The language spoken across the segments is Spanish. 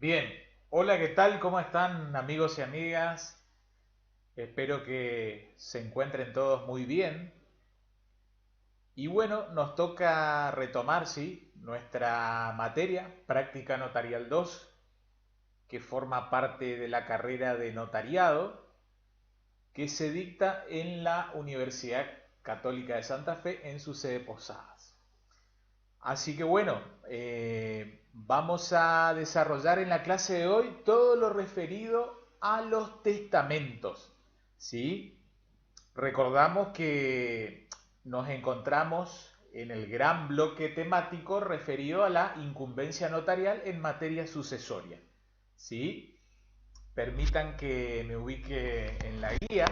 Bien, hola, ¿qué tal? ¿Cómo están amigos y amigas? Espero que se encuentren todos muy bien. Y bueno, nos toca retomar, sí, nuestra materia, Práctica Notarial 2, que forma parte de la carrera de notariado que se dicta en la Universidad Católica de Santa Fe en su sede Posadas. Así que bueno, vamos a desarrollar en la clase de hoy todo lo referido a los testamentos. ¿Sí? Recordamos que nos encontramos en el gran bloque temático referido a la incumbencia notarial en materia sucesoria. ¿Sí? Permitan que me ubique en la guía,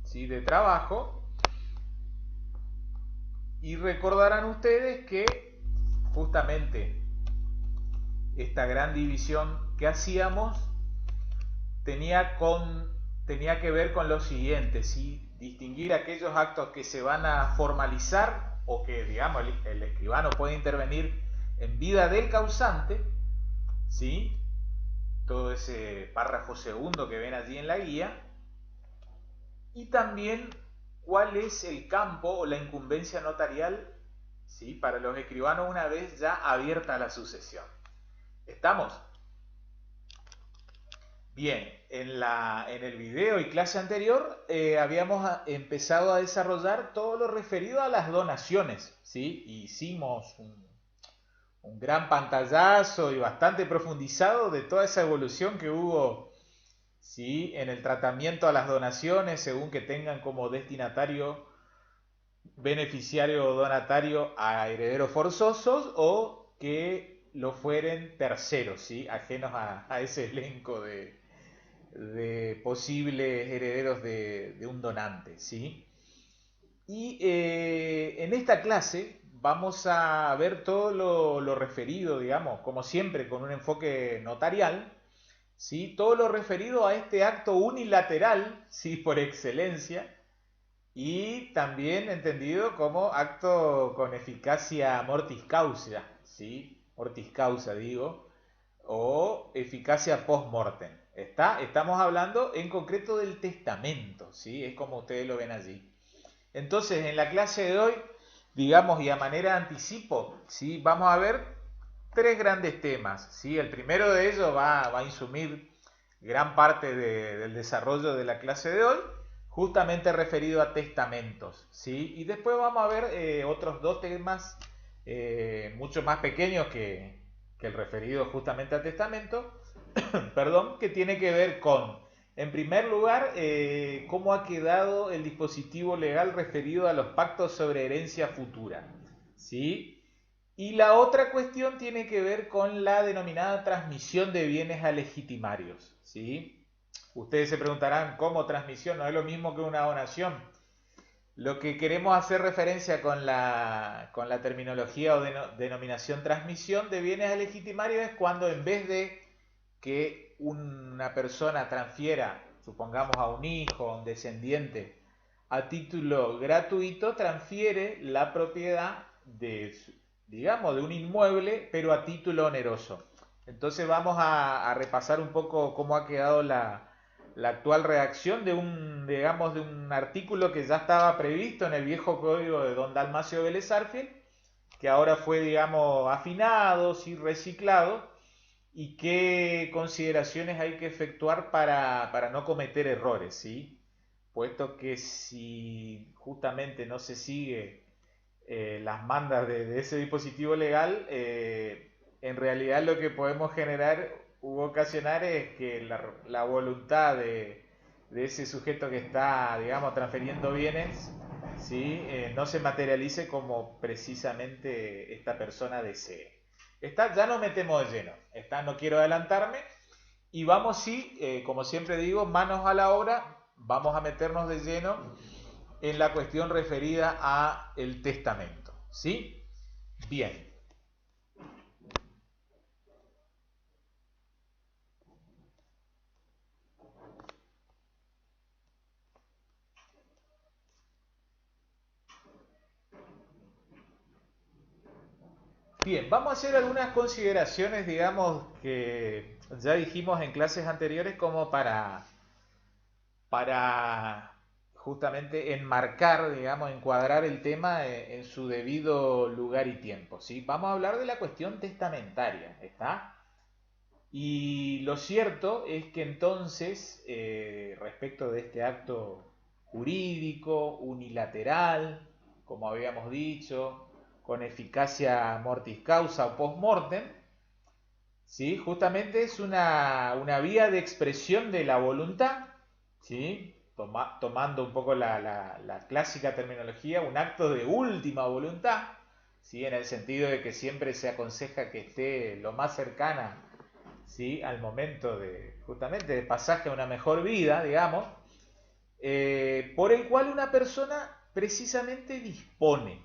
¿sí?, de trabajo, y recordarán ustedes que justamente esta gran división que hacíamos tenía, tenía que ver con lo siguiente, ¿sí? Distinguir aquellos actos que se van a formalizar o que, digamos, el escribano puede intervenir en vida del causante, ¿sí? Todo ese párrafo segundo que ven allí en la guía, y también cuál es el campo o la incumbencia notarial, ¿sí?, para los escribanos una vez ya abierta la sucesión. ¿Estamos? Bien, en el video y clase anterior habíamos empezado a desarrollar todo lo referido a las donaciones, ¿sí? Hicimos un gran pantallazo y bastante profundizado de toda esa evolución que hubo, ¿sí?, en el tratamiento a las donaciones según que tengan como destinatario, beneficiario o donatario a herederos forzosos o que lo fueren terceros, ¿sí?, ajenos a ese elenco de posibles herederos de un donante, ¿sí? Y en esta clase vamos a ver todo lo referido, digamos, como siempre, con un enfoque notarial, ¿sí? Todo lo referido a este acto unilateral, ¿sí?, por excelencia, y también entendido como acto con eficacia mortis causa, ¿sí? Mortis causa, digo, o eficacia post-mortem. Estamos hablando en concreto del testamento, ¿sí? Es como ustedes lo ven allí. Entonces, en la clase de hoy, digamos, y a manera de anticipo, ¿sí?, vamos a ver tres grandes temas, ¿sí? El primero de ellos va a insumir gran parte del desarrollo de la clase de hoy, justamente referido a testamentos, ¿sí? Y después vamos a ver otros dos temas mucho más pequeños que el referido justamente a testamento, perdón, que tiene que ver con, en primer lugar, cómo ha quedado el dispositivo legal referido a los pactos sobre herencia futura, ¿sí? Y la otra cuestión tiene que ver con la denominada transmisión de bienes a legitimarios, ¿sí? Ustedes se preguntarán, ¿cómo transmisión? No es lo mismo que una donación. Lo que queremos hacer referencia con la terminología o denominación transmisión de bienes a legitimarios es cuando en vez de que una persona transfiera, supongamos a un hijo, a un descendiente, a título gratuito, transfiere la propiedad de, digamos, de un inmueble, pero a título oneroso. Entonces vamos a repasar un poco cómo ha quedado la actual redacción de un, digamos, de un artículo que ya estaba previsto en el viejo código de don Dalmacio Vélez Arfiel, que ahora fue, digamos, afinado, sí, reciclado, y qué consideraciones hay que efectuar para no cometer errores, ¿sí? Puesto que si justamente no se sigue las mandas de ese dispositivo legal, en realidad lo que podemos generar u ocasionar es que la voluntad de ese sujeto que está, digamos, transfiriendo bienes, ¿sí?, no se materialice como precisamente esta persona desee. Ya nos metemos de lleno, no quiero adelantarme, y vamos, sí, como siempre digo, manos a la obra, vamos a meternos de lleno en la cuestión referida a el testamento, ¿sí? Bien. Bien, vamos a hacer algunas consideraciones, digamos, que ya dijimos en clases anteriores como para justamente enmarcar, digamos, encuadrar el tema en su debido lugar y tiempo, ¿sí? Vamos a hablar de la cuestión testamentaria, ¿está? Y lo cierto es que entonces, respecto de este acto jurídico, unilateral, como habíamos dicho, con eficacia mortis causa o post mortem, ¿sí? Justamente es una vía de expresión de la voluntad, ¿sí? Tomando un poco la clásica terminología, un acto de última voluntad, ¿sí? En el sentido de que siempre se aconseja que esté lo más cercana, ¿sí? Al momento de justamente de pasaje a una mejor vida, digamos, por el cual una persona precisamente dispone,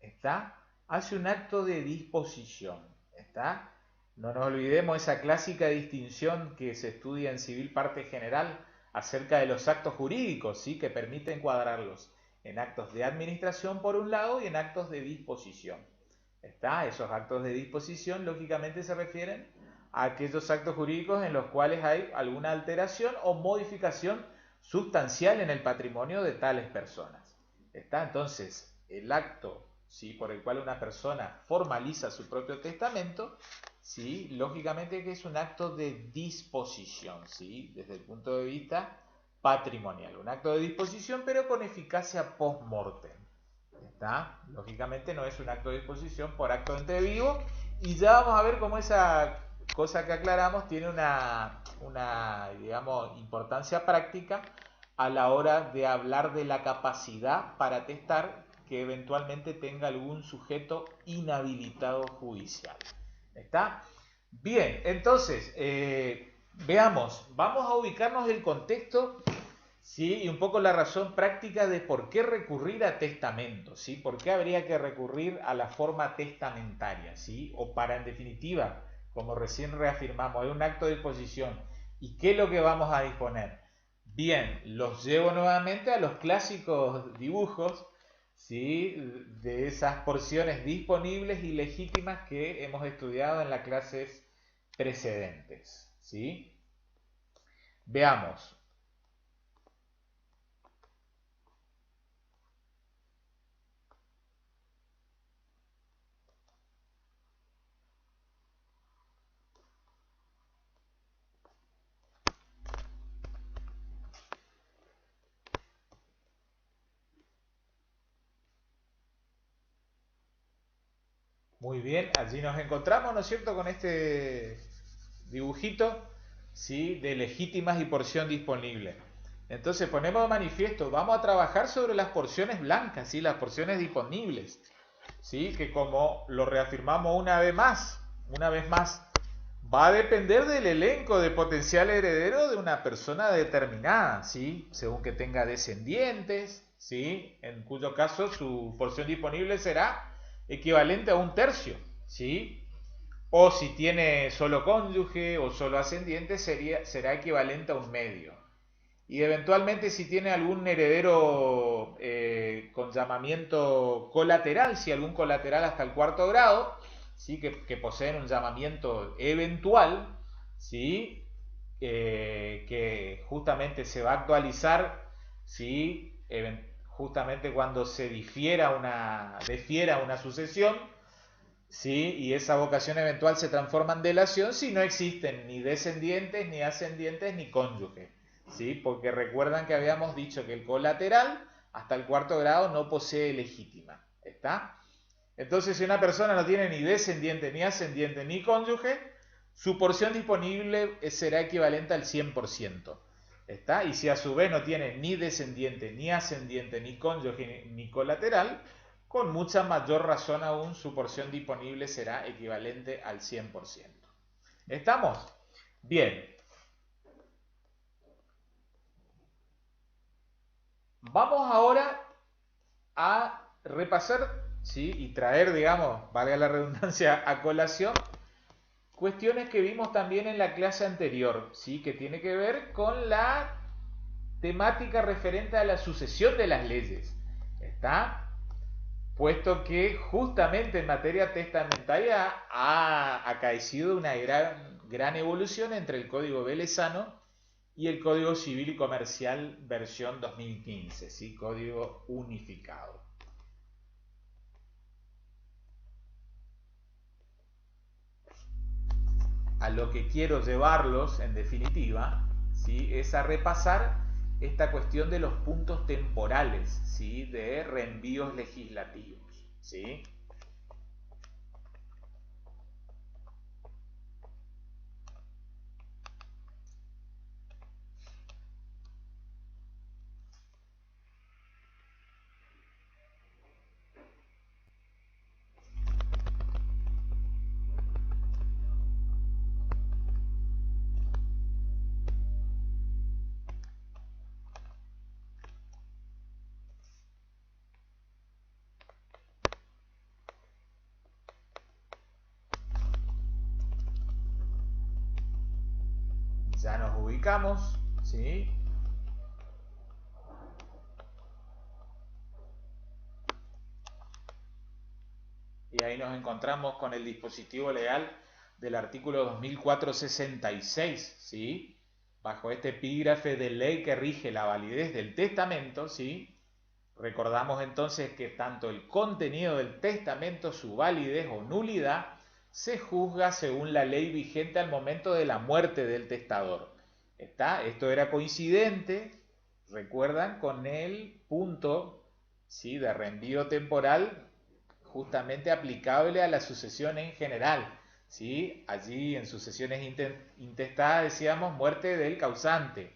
¿está? Hace un acto de disposición, ¿está? No nos olvidemos esa clásica distinción que se estudia en civil parte general acerca de los actos jurídicos, ¿sí? Que permite encuadrarlos en actos de administración por un lado y en actos de disposición. ¿Está? Esos actos de disposición lógicamente se refieren a aquellos actos jurídicos en los cuales hay alguna alteración o modificación sustancial en el patrimonio de tales personas. ¿Está? Entonces, el acto, ¿sí?, por el cual una persona formaliza su propio testamento, ¿sí?, lógicamente que es un acto de disposición, ¿sí?, desde el punto de vista patrimonial. Un acto de disposición, pero con eficacia post-mortem. ¿Está? Lógicamente no es un acto de disposición por acto entre vivo. Y ya vamos a ver cómo esa cosa que aclaramos tiene digamos, importancia práctica a la hora de hablar de la capacidad para testar que eventualmente tenga algún sujeto inhabilitado judicial. ¿Está? Bien, entonces, veamos, vamos a ubicarnos el contexto, ¿sí?, y un poco la razón práctica de por qué recurrir a testamento, ¿sí? ¿Por qué habría que recurrir a la forma testamentaria, ¿sí? O para, en definitiva, como recién reafirmamos, hay un acto de disposición. ¿Y qué es lo que vamos a disponer? Bien, los llevo nuevamente a los clásicos dibujos, ¿sí?, de esas porciones disponibles y legítimas que hemos estudiado en las clases precedentes, ¿sí? Veamos. Muy bien, allí nos encontramos, ¿no es cierto?, con este dibujito, ¿sí?, de legítimas y porción disponible. Entonces ponemos de manifiesto, vamos a trabajar sobre las porciones blancas, ¿sí?, las porciones disponibles, ¿sí?, que como lo reafirmamos una vez más, va a depender del elenco de potencial heredero de una persona determinada, ¿sí?, según que tenga descendientes, ¿sí?, en cuyo caso su porción disponible será equivalente a un tercio, ¿sí? O si tiene solo cónyuge o solo ascendiente, será equivalente a un medio. Y eventualmente si tiene algún heredero con llamamiento colateral, si algún colateral hasta el cuarto grado, ¿sí?, que poseen un llamamiento eventual, ¿sí?, que justamente se va a actualizar, ¿sí?, justamente cuando se defiera una sucesión, ¿sí?, y esa vocación eventual se transforma en delación si no existen ni descendientes, ni ascendientes, ni cónyuge, ¿sí?, porque recuerdan que habíamos dicho que el colateral hasta el cuarto grado no posee legítima, ¿está? Entonces, si una persona no tiene ni descendiente, ni ascendiente, ni cónyuge, su porción disponible será equivalente al 100%. ¿Está? Y si a su vez no tiene ni descendiente, ni ascendiente, ni cónyuge, ni colateral, con mucha mayor razón aún su porción disponible será equivalente al 100%. ¿Estamos? Bien. Vamos ahora a repasar, ¿sí?, y traer, digamos, valga la redundancia, a colación, cuestiones que vimos también en la clase anterior, ¿sí?, que tiene que ver con la temática referente a la sucesión de las leyes. ¿Está? puesto que justamente en materia testamentaria ha acaecido una gran evolución entre el Código Velezano y el Código Civil y Comercial versión 2015, ¿sí? Código unificado. A lo que quiero llevarlos, en definitiva, ¿sí? Es a repasar esta cuestión de los puntos temporales, ¿sí? De reenvíos legislativos, ¿sí? Ya nos ubicamos, ¿sí? Y ahí nos encontramos con el dispositivo legal del artículo 2466, ¿sí? Bajo este epígrafe de ley que rige la validez del testamento, ¿sí? Recordamos entonces que tanto el contenido del testamento, su validez o nulidad, se juzga según la ley vigente al momento de la muerte del testador. ¿Está? Esto era coincidente, recuerdan, con el punto, ¿sí? De reenvío temporal justamente aplicable a la sucesión en general, ¿sí? Allí en sucesiones intestadas decíamos muerte del causante.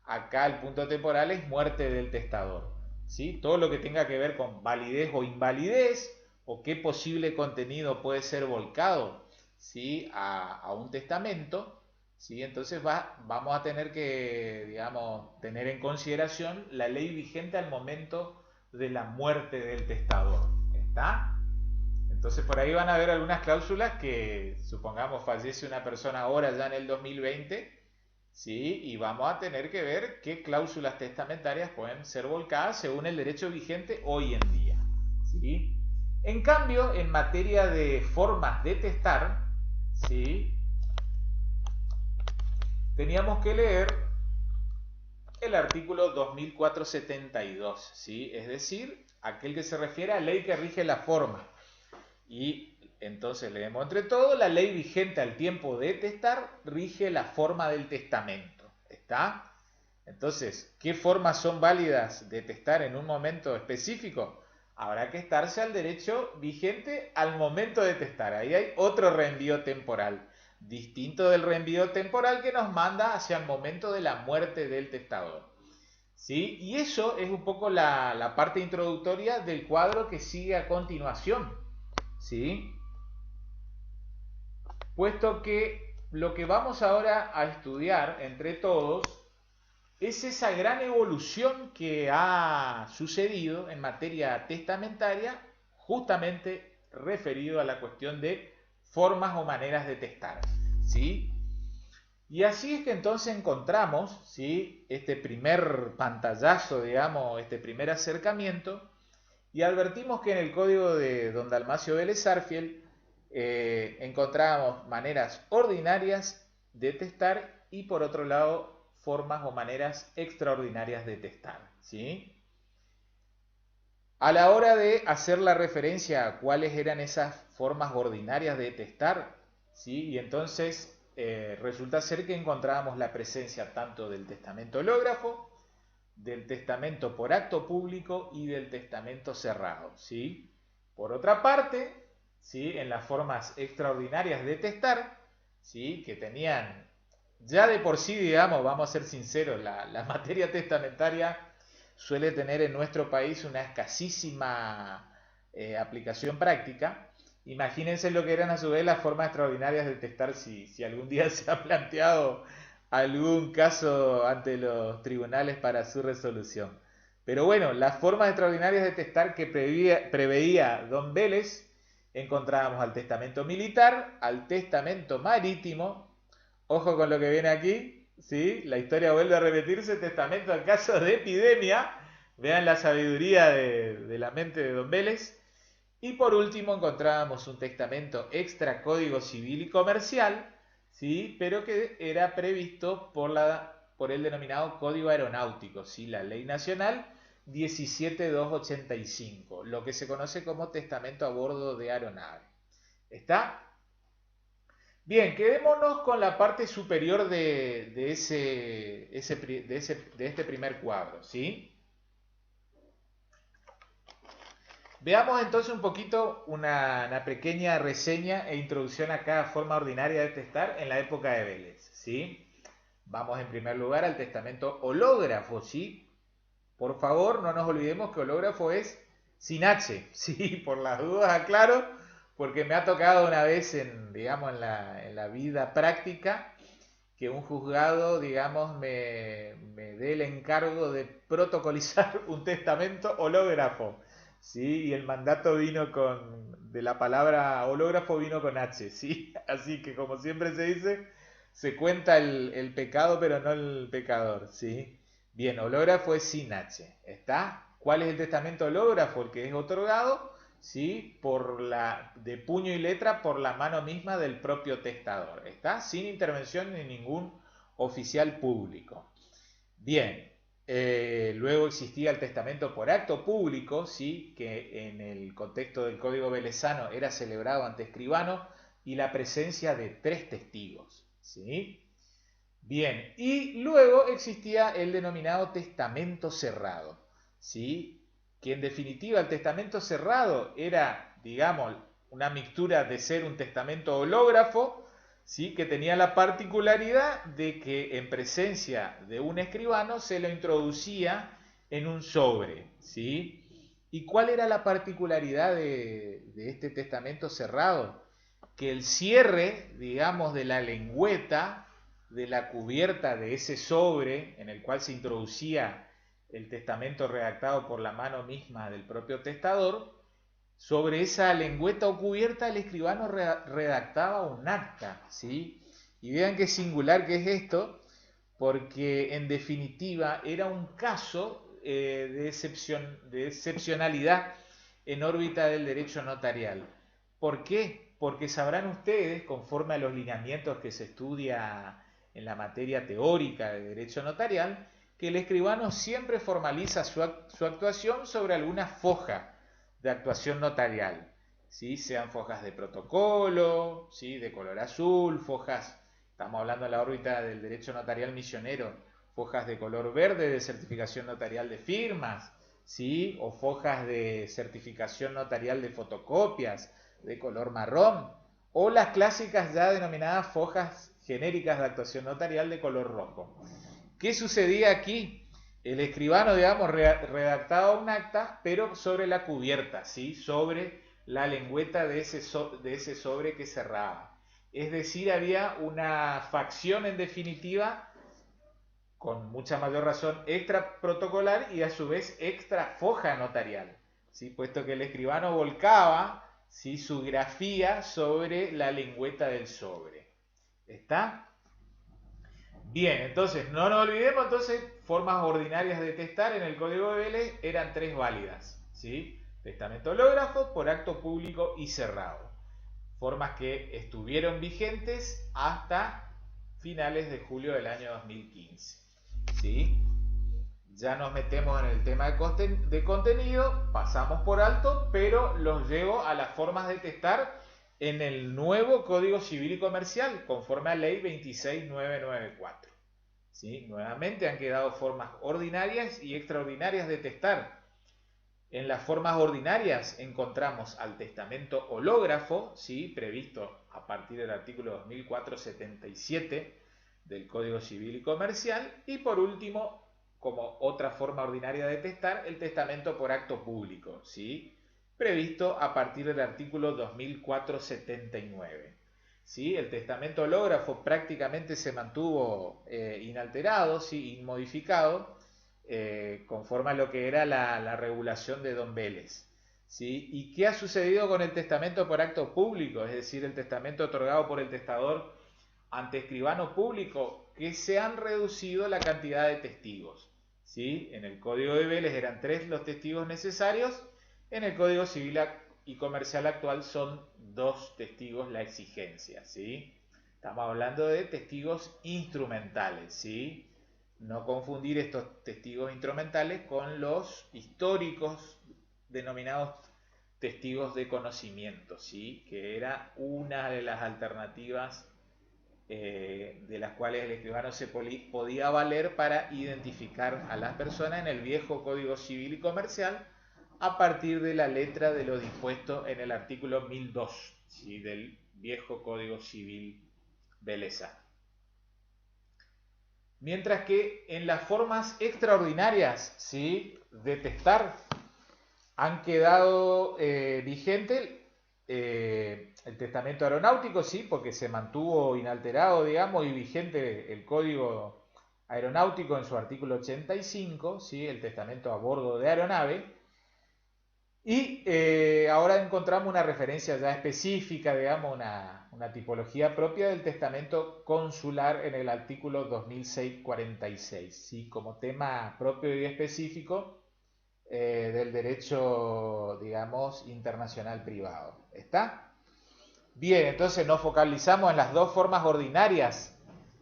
Acá el punto temporal es muerte del testador, ¿sí? Todo lo que tenga que ver con validez o invalidez o qué posible contenido puede ser volcado, ¿sí? a un testamento, ¿sí? Entonces vamos a tener que, digamos, tener en consideración la ley vigente al momento de la muerte del testador. ¿Está? Entonces por ahí van a haber algunas cláusulas que, supongamos, fallece una persona ahora ya en el 2020, ¿sí? Y vamos a tener que ver qué cláusulas testamentarias pueden ser volcadas según el derecho vigente hoy en día, ¿sí? En cambio, en materia de formas de testar, ¿sí? Teníamos que leer el artículo 2472, ¿sí? Es decir, aquel que se refiere a ley que rige la forma. Y entonces leemos entre todo, la ley vigente al tiempo de testar rige la forma del testamento. ¿Está? Entonces, ¿qué formas son válidas de testar en un momento específico? Habrá que estarse al derecho vigente al momento de testar. Ahí hay otro reenvío temporal, distinto del reenvío temporal que nos manda hacia el momento de la muerte del testador. ¿Sí? Y eso es un poco la parte introductoria del cuadro que sigue a continuación. ¿Sí? Puesto que lo que vamos ahora a estudiar entre todos es esa gran evolución que ha sucedido en materia testamentaria, justamente referido a la cuestión de formas o maneras de testar, ¿sí? Y así es que entonces encontramos, ¿sí? Este primer pantallazo, digamos, este primer acercamiento, y advertimos que en el código de don Dalmacio Vélez Sarsfield encontrábamos maneras ordinarias de testar y por otro lado formas o maneras extraordinarias de testar, ¿sí? A la hora de hacer la referencia a cuáles eran esas formas ordinarias de testar, ¿sí? Y entonces resulta ser que encontrábamos la presencia tanto del testamento hológrafo, del testamento por acto público y del testamento cerrado, ¿sí? Por otra parte, ¿sí? En las formas extraordinarias de testar, ¿sí? Que tenían ya de por sí, digamos, vamos a ser sinceros, la materia testamentaria suele tener en nuestro país una escasísima aplicación práctica. Imagínense lo que eran a su vez las formas extraordinarias de testar si algún día se ha planteado algún caso ante los tribunales para su resolución. Pero bueno, las formas extraordinarias de testar que preveía don Vélez, encontrábamos al testamento militar, al testamento marítimo. Ojo con lo que viene aquí, ¿sí? La historia vuelve a repetirse, testamento en caso de epidemia. Vean la sabiduría de la mente de don Vélez. Y por último encontrábamos un testamento extra Código Civil y Comercial, ¿sí? Pero que era previsto por el denominado Código Aeronáutico, ¿sí? La Ley Nacional 17285, lo que se conoce como testamento a bordo de aeronave. ¿Está? Bien, quedémonos con la parte superior de este primer cuadro, ¿sí? Veamos entonces un poquito una pequeña reseña e introducción a cada forma ordinaria de testar en la época de Vélez, ¿sí? Vamos en primer lugar al testamento hológrafo, ¿sí? Por favor, no nos olvidemos que hológrafo es sin H, ¿sí? Por las dudas aclaro, porque me ha tocado una vez digamos, en la vida práctica que un juzgado, digamos, me dé el encargo de protocolizar un testamento hológrafo, ¿sí? Y el mandato de la palabra hológrafo vino con H, ¿sí? Así que como siempre se dice, se cuenta el pecado, pero no el pecador, ¿sí? Bien, hológrafo es sin H, ¿está? ¿Cuál es el testamento hológrafo? El que es otorgado, ¿sí? De puño y letra por la mano misma del propio testador, ¿está? Sin intervención de ningún oficial público. Bien, luego existía el testamento por acto público, ¿sí? Que en el contexto del Código Velezano era celebrado ante escribano y la presencia de 3 testigos, ¿sí? Bien, y luego existía el denominado testamento cerrado, ¿sí? Que en definitiva el testamento cerrado era, digamos, una mixtura de ser un testamento hológrafo, ¿sí? Que tenía la particularidad de que en presencia de un escribano se lo introducía en un sobre, ¿sí? ¿Y cuál era la particularidad de este testamento cerrado? Que el cierre, digamos, de la lengüeta de la cubierta de ese sobre en el cual se introducía el testamento redactado por la mano misma del propio testador, sobre esa lengüeta o cubierta el escribano redactaba un acta, ¿sí? Y vean qué singular que es esto, porque en definitiva era un caso de excepcionalidad en órbita del derecho notarial. ¿Por qué? Porque sabrán ustedes, conforme a los lineamientos que se estudia en la materia teórica de derecho notarial, que el escribano siempre formaliza su actuación sobre alguna foja de actuación notarial, ¿sí? Sean fojas de protocolo, ¿sí? De color azul, fojas, estamos hablando de la órbita del derecho notarial misionero, fojas de color verde de certificación notarial de firmas, ¿sí? O fojas de certificación notarial de fotocopias de color marrón, o las clásicas ya denominadas fojas genéricas de actuación notarial de color rojo. ¿Qué sucedía aquí? El escribano, digamos, redactaba un acta, pero sobre la cubierta, ¿sí? Sobre la lengüeta de ese sobre que cerraba. Es decir, había una facción en definitiva, con mucha mayor razón, extra protocolar y a su vez extra foja notarial, ¿sí? Puesto que el escribano volcaba, ¿sí? Su grafía sobre la lengüeta del sobre. ¿Está? Bien, entonces no nos olvidemos, entonces, formas ordinarias de testar en el Código de Vélez eran 3 válidas, ¿sí? Testamento hológrafo, por acto público y cerrado. Formas que estuvieron vigentes hasta finales de julio del año 2015, ¿sí? Ya nos metemos en el tema de contenido, pasamos por alto, pero los llevo a las formas de testar en el nuevo Código Civil y Comercial, conforme a Ley 26994. ¿Sí? Nuevamente han quedado formas ordinarias y extraordinarias de testar. En las formas ordinarias encontramos al testamento hológrafo, ¿sí? Previsto a partir del artículo 2477 del Código Civil y Comercial, y por último, como otra forma ordinaria de testar, el testamento por acto público, ¿sí? Previsto a partir del artículo 2479. ¿Sí? El testamento hológrafo prácticamente se mantuvo inalterado, ¿sí? Inmodificado, conforme a lo que era la regulación de Don Vélez. ¿Sí? ¿Y qué ha sucedido con el testamento por acto público? Es decir, el testamento otorgado por el testador ante escribano público, que se han reducido la cantidad de testigos. ¿Sí? En el Código de Vélez eran 3 los testigos necesarios, en el Código Civil y comercial actual son 2 testigos la exigencia, ¿sí? Estamos hablando de testigos instrumentales, ¿sí? No confundir estos testigos instrumentales con los históricos denominados testigos de conocimiento, ¿sí? Que era una de las alternativas de las cuales el escribano se podía valer para identificar a las personas en el viejo Código Civil y Comercial a partir de la letra de lo dispuesto en el artículo 1002, ¿sí? Del viejo Código Civil belezano. Mientras que en las formas extraordinarias, ¿sí?, de testar han quedado vigentes el testamento aeronáutico, sí, porque se mantuvo inalterado, digamos, y vigente el código aeronáutico en su artículo 85, sí, el testamento a bordo de aeronave. Y ahora encontramos una referencia ya específica, digamos, una tipología propia del testamento consular en el artículo 2646, ¿sí?, como tema propio y específico del derecho, digamos, internacional privado. ¿Está? Bien, entonces nos focalizamos en las 2 formas ordinarias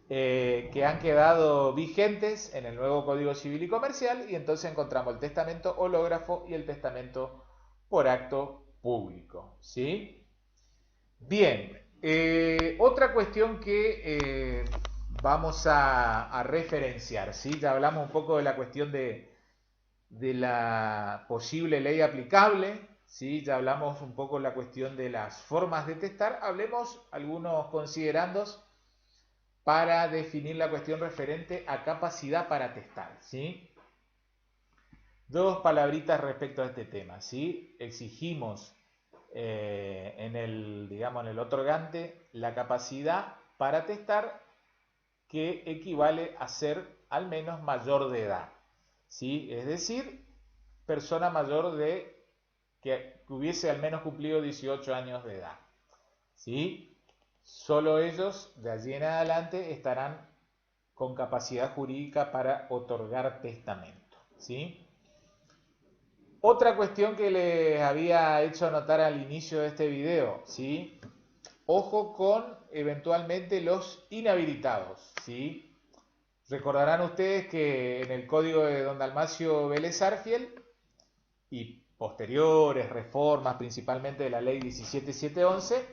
que han quedado vigentes en el nuevo Código Civil y Comercial, y entonces encontramos el testamento hológrafo y el testamento por acto público, ¿sí? Bien, otra cuestión que vamos a referenciar, ¿sí? Ya hablamos un poco de la cuestión de la posible ley aplicable, ¿sí? Ya hablamos un poco de la cuestión de las formas de testar. Hablemos algunos considerandos para definir la cuestión referente a capacidad para testar, ¿sí? 2 palabritas respecto a este tema, ¿sí? Exigimos en el otorgante la capacidad para testar, que equivale a ser al menos mayor de edad, ¿sí? Es decir, persona mayor de que hubiese al menos cumplido 18 años de edad, ¿sí? Solo ellos de allí en adelante estarán con capacidad jurídica para otorgar testamento, ¿sí? Otra cuestión que les había hecho notar al inicio de este video, ¿sí? Ojo con eventualmente los inhabilitados, ¿sí? Recordarán ustedes que en el código de don Dalmacio Vélez Arfiel y posteriores reformas, principalmente de la ley 17711,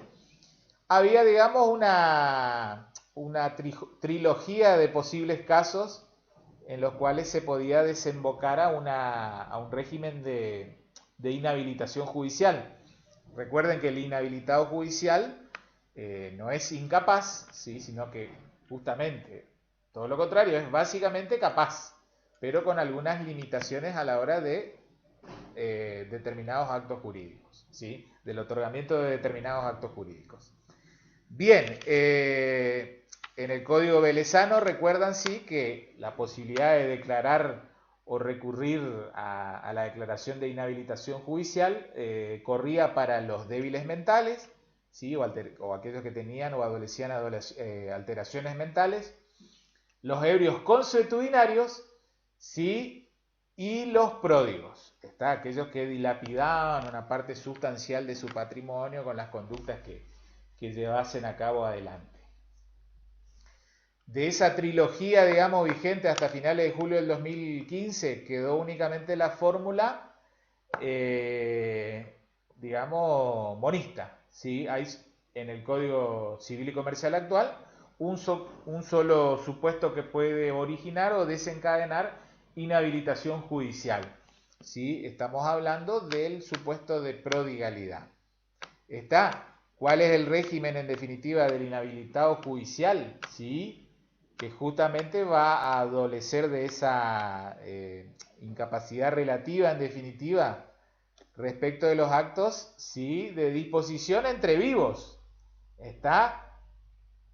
había, digamos, una trilogía de posibles casos en los cuales se podía desembocar a un régimen de inhabilitación judicial. Recuerden que el inhabilitado judicial no es incapaz, ¿sí?, sino que justamente todo lo contrario, es básicamente capaz, pero con algunas limitaciones a la hora de determinados actos jurídicos, ¿sí?, del otorgamiento de determinados actos jurídicos. Bien, en el Código Velezano recuerdan, sí, que la posibilidad de declarar o recurrir a la declaración de inhabilitación judicial corría para los débiles mentales, ¿sí?, o aquellos que tenían o adolecían alteraciones mentales, los ebrios consuetudinarios, ¿sí?, y los pródigos, ¿está?, aquellos que dilapidaban una parte sustancial de su patrimonio con las conductas que llevasen a cabo adelante. De esa trilogía, digamos, vigente hasta finales de julio del 2015, quedó únicamente la fórmula, digamos, monista, ¿sí? Hay en el Código Civil y Comercial actual un solo supuesto que puede originar o desencadenar inhabilitación judicial, ¿sí? Estamos hablando del supuesto de prodigalidad. ¿Cuál es el régimen en definitiva del inhabilitado judicial? ¿Sí? Que justamente va a adolecer de esa incapacidad relativa en definitiva respecto de los actos, ¿sí?, de disposición entre vivos,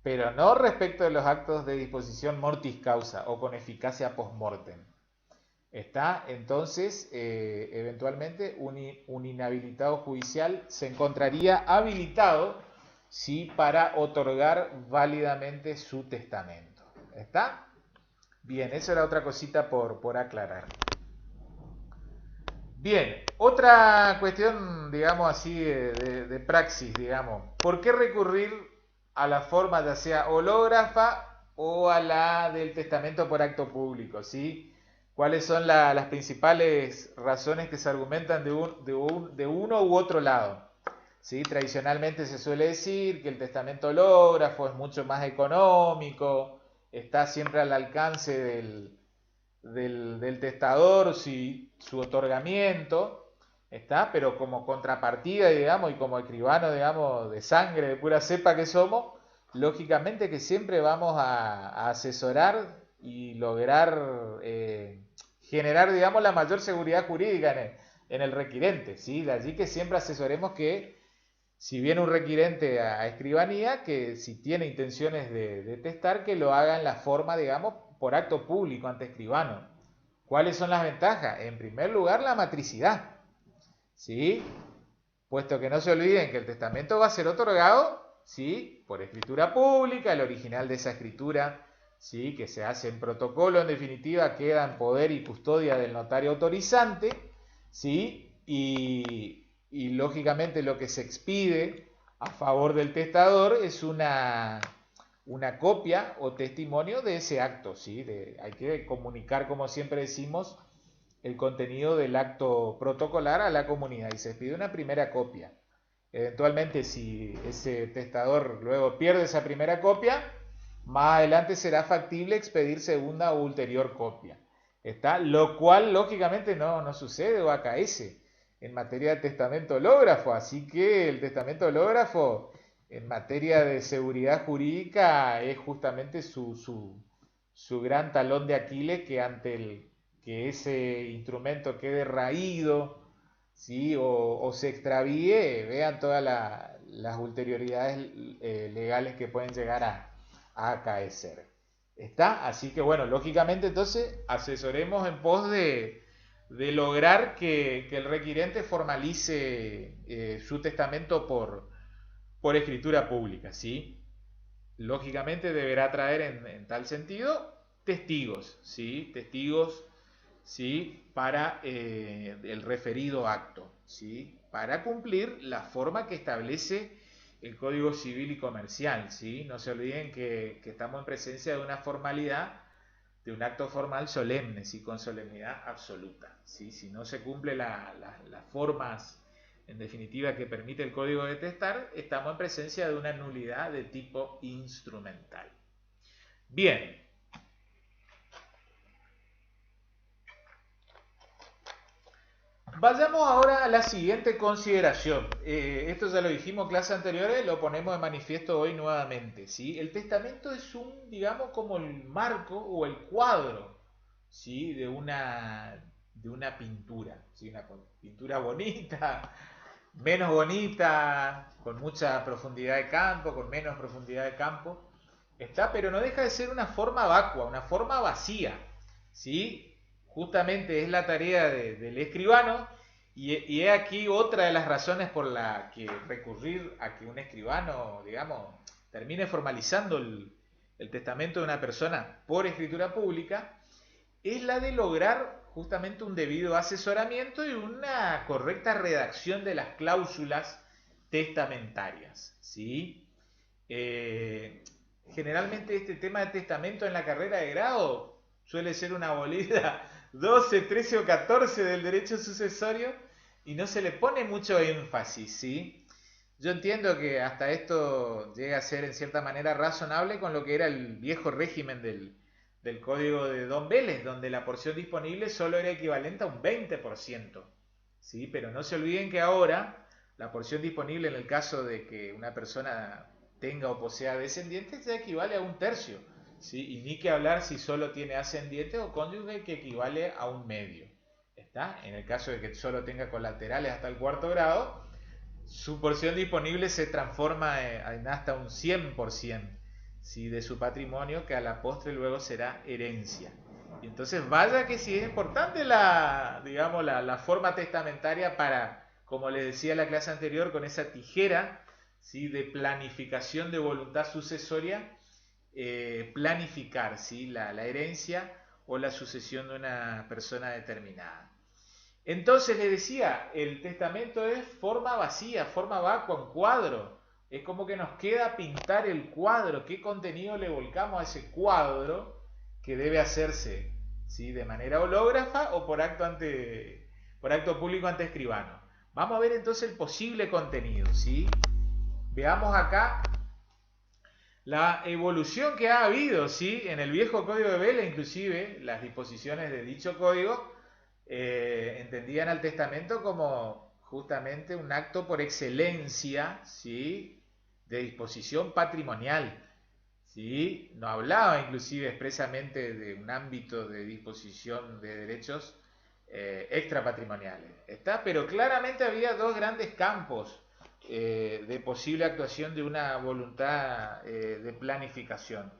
pero no respecto de los actos de disposición mortis causa o con eficacia post-mortem. Entonces, eventualmente un inhabilitado judicial se encontraría habilitado, ¿sí?, para otorgar válidamente su testamento. Bien, eso era otra cosita por aclarar. Bien, otra cuestión, digamos así, de praxis, digamos. ¿Por qué recurrir a la forma ya sea hológrafa o a la del testamento por acto público? ¿Sí? ¿Cuáles son las principales razones que se argumentan de uno u otro lado? ¿Sí? Tradicionalmente se suele decir que el testamento hológrafo es mucho más económico, está siempre al alcance del testador si, su otorgamiento, ¿está? Pero como contrapartida, digamos, y como escribano, digamos, de sangre, de pura cepa que somos, lógicamente que siempre vamos a asesorar y lograr generar, digamos, la mayor seguridad jurídica en el requirente, ¿sí? De allí que siempre asesoremos que si viene un requirente a escribanía, que si tiene intenciones de testar, que lo haga en la forma, digamos, por acto público ante escribano. ¿Cuáles son las ventajas? En primer lugar, la matricidad, ¿sí? Puesto que no se olviden que el testamento va a ser otorgado, ¿sí? Por escritura pública, el original de esa escritura, ¿sí? Que se hace en protocolo, en definitiva, queda en poder y custodia del notario autorizante, ¿sí? Y lógicamente lo que se expide a favor del testador es una copia o testimonio de ese acto, ¿sí? Hay que comunicar, como siempre decimos, el contenido del acto protocolar a la comunidad y se pide una primera copia. Eventualmente, si ese testador luego pierde esa primera copia, más adelante será factible expedir segunda o ulterior copia. ¿Está? Lo cual, lógicamente, no sucede o acaece en materia de testamento hológrafo. Así que el testamento hológrafo, en materia de seguridad jurídica, es justamente su gran talón de Aquiles que ante que ese instrumento quede raído, ¿sí? O se extravíe, vean todas las ulterioridades legales que pueden llegar a acaecer. ¿Está? Así que bueno, lógicamente entonces asesoremos en pos de lograr que el requirente formalice su testamento por escritura pública, ¿sí? Lógicamente deberá traer en tal sentido testigos, ¿sí? Testigos, ¿sí? Para el referido acto, ¿sí? Para cumplir la forma que establece el Código Civil y Comercial, ¿sí? No se olviden que estamos en presencia de una formalidad, de un acto formal solemne, ¿sí? Con solemnidad absoluta, ¿sí? Si no se cumple las formas, en definitiva, que permite el Código de testar, estamos en presencia de una nulidad de tipo instrumental. Bien. Vayamos ahora a la siguiente consideración. Esto ya lo dijimos en clases anteriores, lo ponemos de manifiesto hoy nuevamente, ¿sí? El testamento es digamos, como el marco o el cuadro, ¿sí? De una pintura, ¿sí? Una pintura bonita, menos bonita, con mucha profundidad de campo, con menos profundidad de campo, está, pero no deja de ser una forma vacua, una forma vacía, ¿sí? Justamente es la tarea del escribano y he aquí otra de las razones por la que recurrir a que un escribano, digamos, termine formalizando el testamento de una persona por escritura pública, es la de lograr justamente un debido asesoramiento y una correcta redacción de las cláusulas testamentarias, ¿sí? Eh, Generalmente este tema de testamento en la carrera de grado suele ser una bolida 12, 13 o 14 del derecho sucesorio y no se le pone mucho énfasis, ¿sí? Yo entiendo que hasta esto llega a ser en cierta manera razonable con lo que era el viejo régimen del código de Don Vélez, donde la porción disponible solo era equivalente a un 20%, ¿sí? Pero no se olviden que ahora la porción disponible en el caso de que una persona tenga o posea descendientes ya equivale a un tercio, ¿sí? Y ni que hablar si solo tiene ascendientes o cónyuge que equivale a un medio. ¿Está? En el caso de que solo tenga colaterales hasta el cuarto grado, su porción disponible se transforma en hasta un 100%, ¿sí? De su patrimonio, que a la postre luego será herencia. Y entonces vaya que sí es importante digamos, la forma testamentaria para, como les decía en la clase anterior, con esa tijera, ¿sí? De planificación de voluntad sucesoria, planificar, ¿sí? La herencia o la sucesión de una persona determinada. Entonces le decía, el testamento es forma vacía, forma vacua, un cuadro. Es como que nos queda pintar el cuadro, qué contenido le volcamos a ese cuadro que debe hacerse, ¿sí? De manera hológrafa o por acto público ante escribano. Vamos a ver entonces el posible contenido, ¿sí? Veamos acá la evolución que ha habido, ¿sí? En el viejo código de Vela, inclusive las disposiciones de dicho código entendían al testamento como justamente un acto por excelencia, ¿sí? De disposición patrimonial, ¿sí? No hablaba inclusive expresamente de un ámbito de disposición de derechos extrapatrimoniales. ¿Está? Pero claramente había dos grandes campos de posible actuación de una voluntad de planificación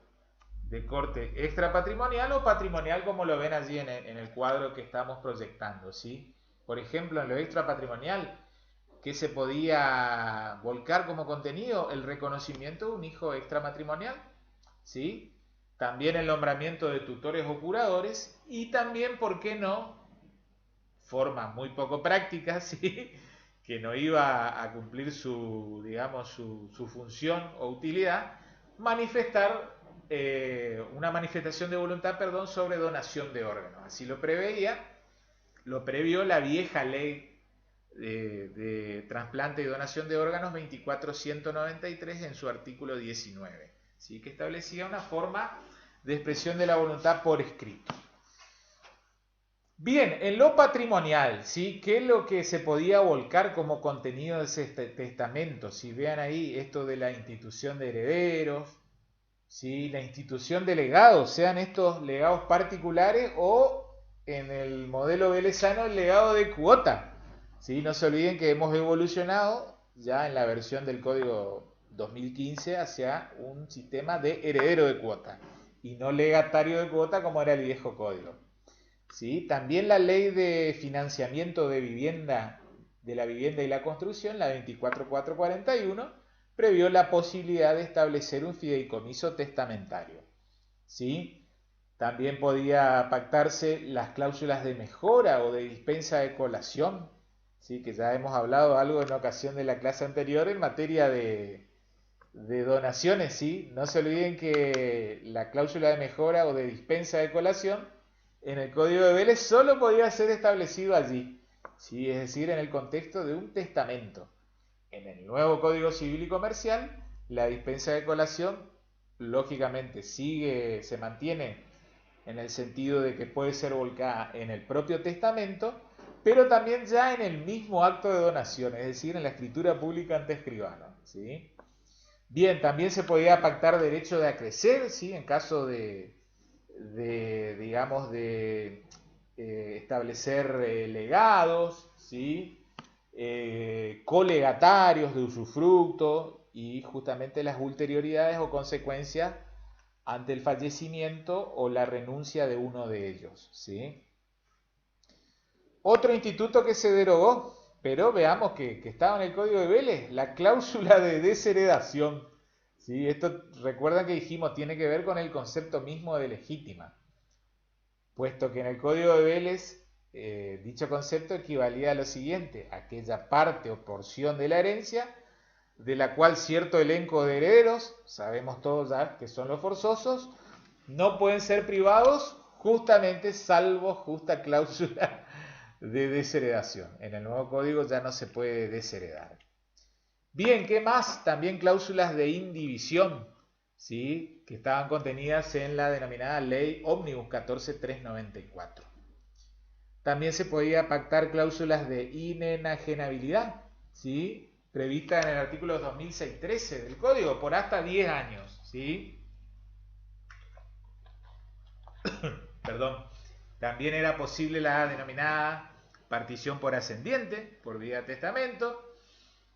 de corte extrapatrimonial o patrimonial, como lo ven allí en el cuadro que estamos proyectando, ¿sí? Por ejemplo, en lo extrapatrimonial, ¿qué se podía volcar como contenido? El reconocimiento de un hijo extramatrimonial, ¿sí? También el nombramiento de tutores o curadores y también, ¿por qué no? Forma muy poco práctica, ¿sí? Que no iba a cumplir su, digamos, su función o utilidad, manifestar una manifestación de voluntad, perdón, sobre donación de órganos. Así lo previó la vieja ley de trasplante y donación de órganos 24193 en su artículo 19, ¿sí? Que establecía una forma de expresión de la voluntad por escrito. Bien, en lo patrimonial, ¿sí? ¿Qué es lo que se podía volcar como contenido de ese testamento? Si vean ahí esto de la institución de herederos, ¿sí? La institución de legados, sean estos legados particulares o en el modelo velezano el legado de cuota, ¿sí? No se olviden que hemos evolucionado ya en la versión del código 2015 hacia un sistema de heredero de cuota y no legatario de cuota como era el viejo código. ¿Sí? También la ley de financiamiento de vivienda, de la vivienda y la construcción, la 24441, previó la posibilidad de establecer un fideicomiso testamentario. ¿Sí? También podía pactarse las cláusulas de mejora o de dispensa de colación, ¿sí? Que ya hemos hablado algo en ocasión de la clase anterior en materia de donaciones, ¿sí? No se olviden que la cláusula de mejora o de dispensa de colación en el Código de Vélez solo podía ser establecido allí, ¿sí? Es decir, en el contexto de un testamento. En el nuevo Código Civil y Comercial, la dispensa de colación, lógicamente, se mantiene en el sentido de que puede ser volcada en el propio testamento, pero también ya en el mismo acto de donación, es decir, en la escritura pública ante escribano, ¿sí? Bien, también se podía pactar derecho de acrecer, ¿sí? En caso digamos, de establecer legados, ¿sí? Colegatarios de usufructo y justamente las ulterioridades o consecuencias ante el fallecimiento o la renuncia de uno de ellos, ¿sí? Otro instituto que se derogó, pero veamos que estaba en el Código de Vélez, la cláusula de desheredación. ¿Sí? Esto, recuerdan que dijimos, tiene que ver con el concepto mismo de legítima, puesto que en el Código de Vélez dicho concepto equivalía a lo siguiente: aquella parte o porción de la herencia de la cual cierto elenco de herederos, sabemos todos ya que son los forzosos, no pueden ser privados justamente salvo justa cláusula de desheredación. En el nuevo código ya no se puede desheredar. Bien, ¿qué más? También cláusulas de indivisión, ¿sí? Que estaban contenidas en la denominada Ley Ómnibus 14394. También se podía pactar cláusulas de inenajenabilidad, ¿sí? Previstas en el artículo 2006-13 del Código, por hasta 10 años, ¿sí? Perdón. También era posible la denominada partición por ascendiente, por vía de testamento.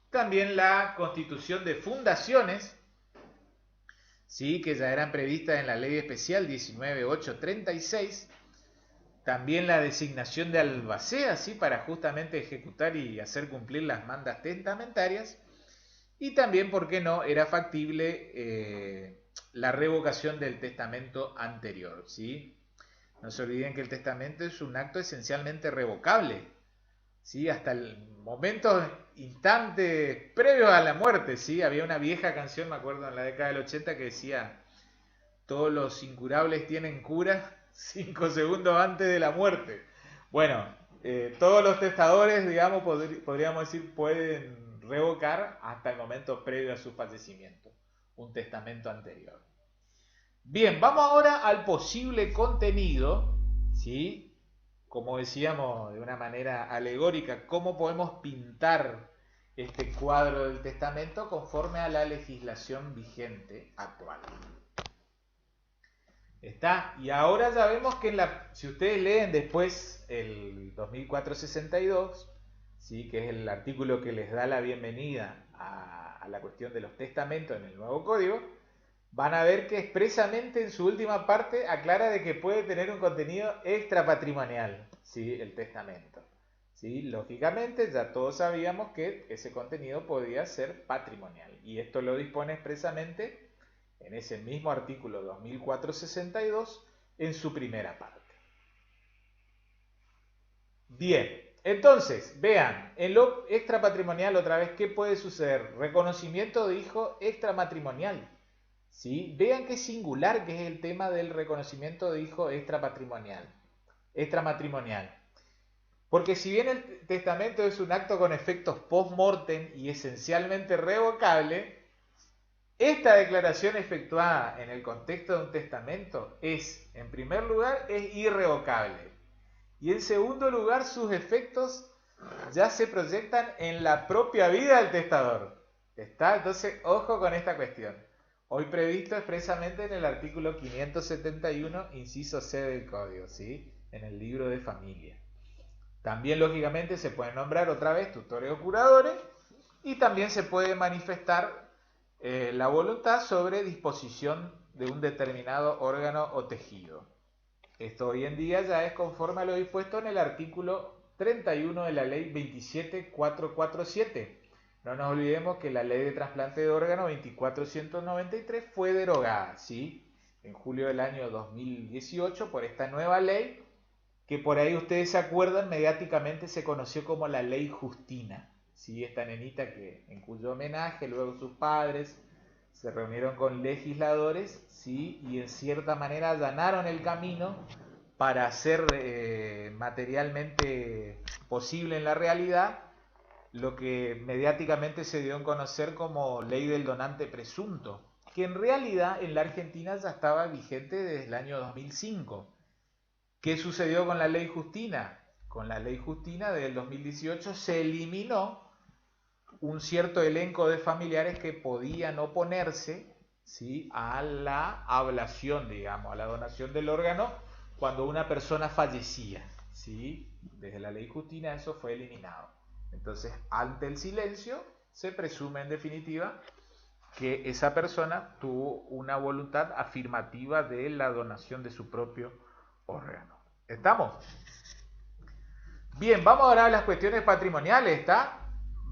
También la constitución de fundaciones, ¿sí? Que ya eran previstas en la ley especial 19836. También la designación de albacea, ¿sí? Para justamente ejecutar y hacer cumplir las mandas testamentarias. Y también, ¿por qué no?, era factible la revocación del testamento anterior, ¿sí? No se olviden que el testamento es un acto esencialmente revocable, ¿sí? Hasta el momento, instantes previos a la muerte, ¿sí? Había una vieja canción, me acuerdo, en la década del 80 que decía, todos los incurables tienen cura 5 segundos antes de la muerte. Bueno, todos los testadores, digamos, podríamos decir, pueden revocar hasta el momento previo a su fallecimiento un testamento anterior. Bien, vamos ahora al posible contenido, ¿sí? Como decíamos de una manera alegórica, cómo podemos pintar este cuadro del testamento conforme a la legislación vigente actual. ¿Está? Y ahora ya vemos que si ustedes leen después el 2462, ¿sí? Que es el artículo que les da la bienvenida a la cuestión de los testamentos en el nuevo código, van a ver que expresamente en su última parte aclara de que puede tener un contenido extrapatrimonial, ¿sí? El testamento. ¿Sí? Lógicamente ya todos sabíamos que ese contenido podía ser patrimonial y esto lo dispone expresamente en ese mismo artículo 2462 en su primera parte. Bien, entonces, vean, en lo extrapatrimonial otra vez, ¿qué puede suceder? Reconocimiento de hijo extramatrimonial. ¿Sí? Vean qué singular que es el tema del reconocimiento de hijo extramatrimonial. Porque si bien el testamento es un acto con efectos post-mortem y esencialmente revocable, esta declaración efectuada en el contexto de un testamento es, en primer lugar, es irrevocable. Y en segundo lugar, sus efectos ya se proyectan en la propia vida del testador. ¿Está? Entonces, ojo con esta cuestión. Hoy previsto expresamente en el artículo 571, inciso C del Código, ¿sí? En el libro de familia. También, lógicamente, se pueden nombrar otra vez tutores o curadores y también se puede manifestar la voluntad sobre disposición de un determinado órgano o tejido. Esto hoy en día ya es conforme a lo dispuesto en el artículo 31 de la ley 27447. No nos olvidemos que la ley de trasplante de órganos 24193 fue derogada, ¿sí? En julio del año 2018 por esta nueva ley que por ahí ustedes se acuerdan, mediáticamente se conoció como la Ley Justina, ¿sí? Esta nenita en cuyo homenaje luego sus padres se reunieron con legisladores, ¿sí? Y en cierta manera allanaron el camino para hacer materialmente posible en la realidad lo que mediáticamente se dio a conocer como Ley del Donante Presunto, que en realidad en la Argentina ya estaba vigente desde el año 2005. ¿Qué sucedió con la Ley Justina? Con la Ley Justina del 2018 se eliminó un cierto elenco de familiares que podían oponerse, ¿sí? A la ablación, digamos, a la donación del órgano cuando una persona fallecía, ¿sí? Desde la Ley Justina eso fue eliminado. Entonces, ante el silencio, se presume en definitiva que esa persona tuvo una voluntad afirmativa de la donación de su propio órgano. ¿Estamos? Bien, vamos ahora a las cuestiones patrimoniales, ¿está?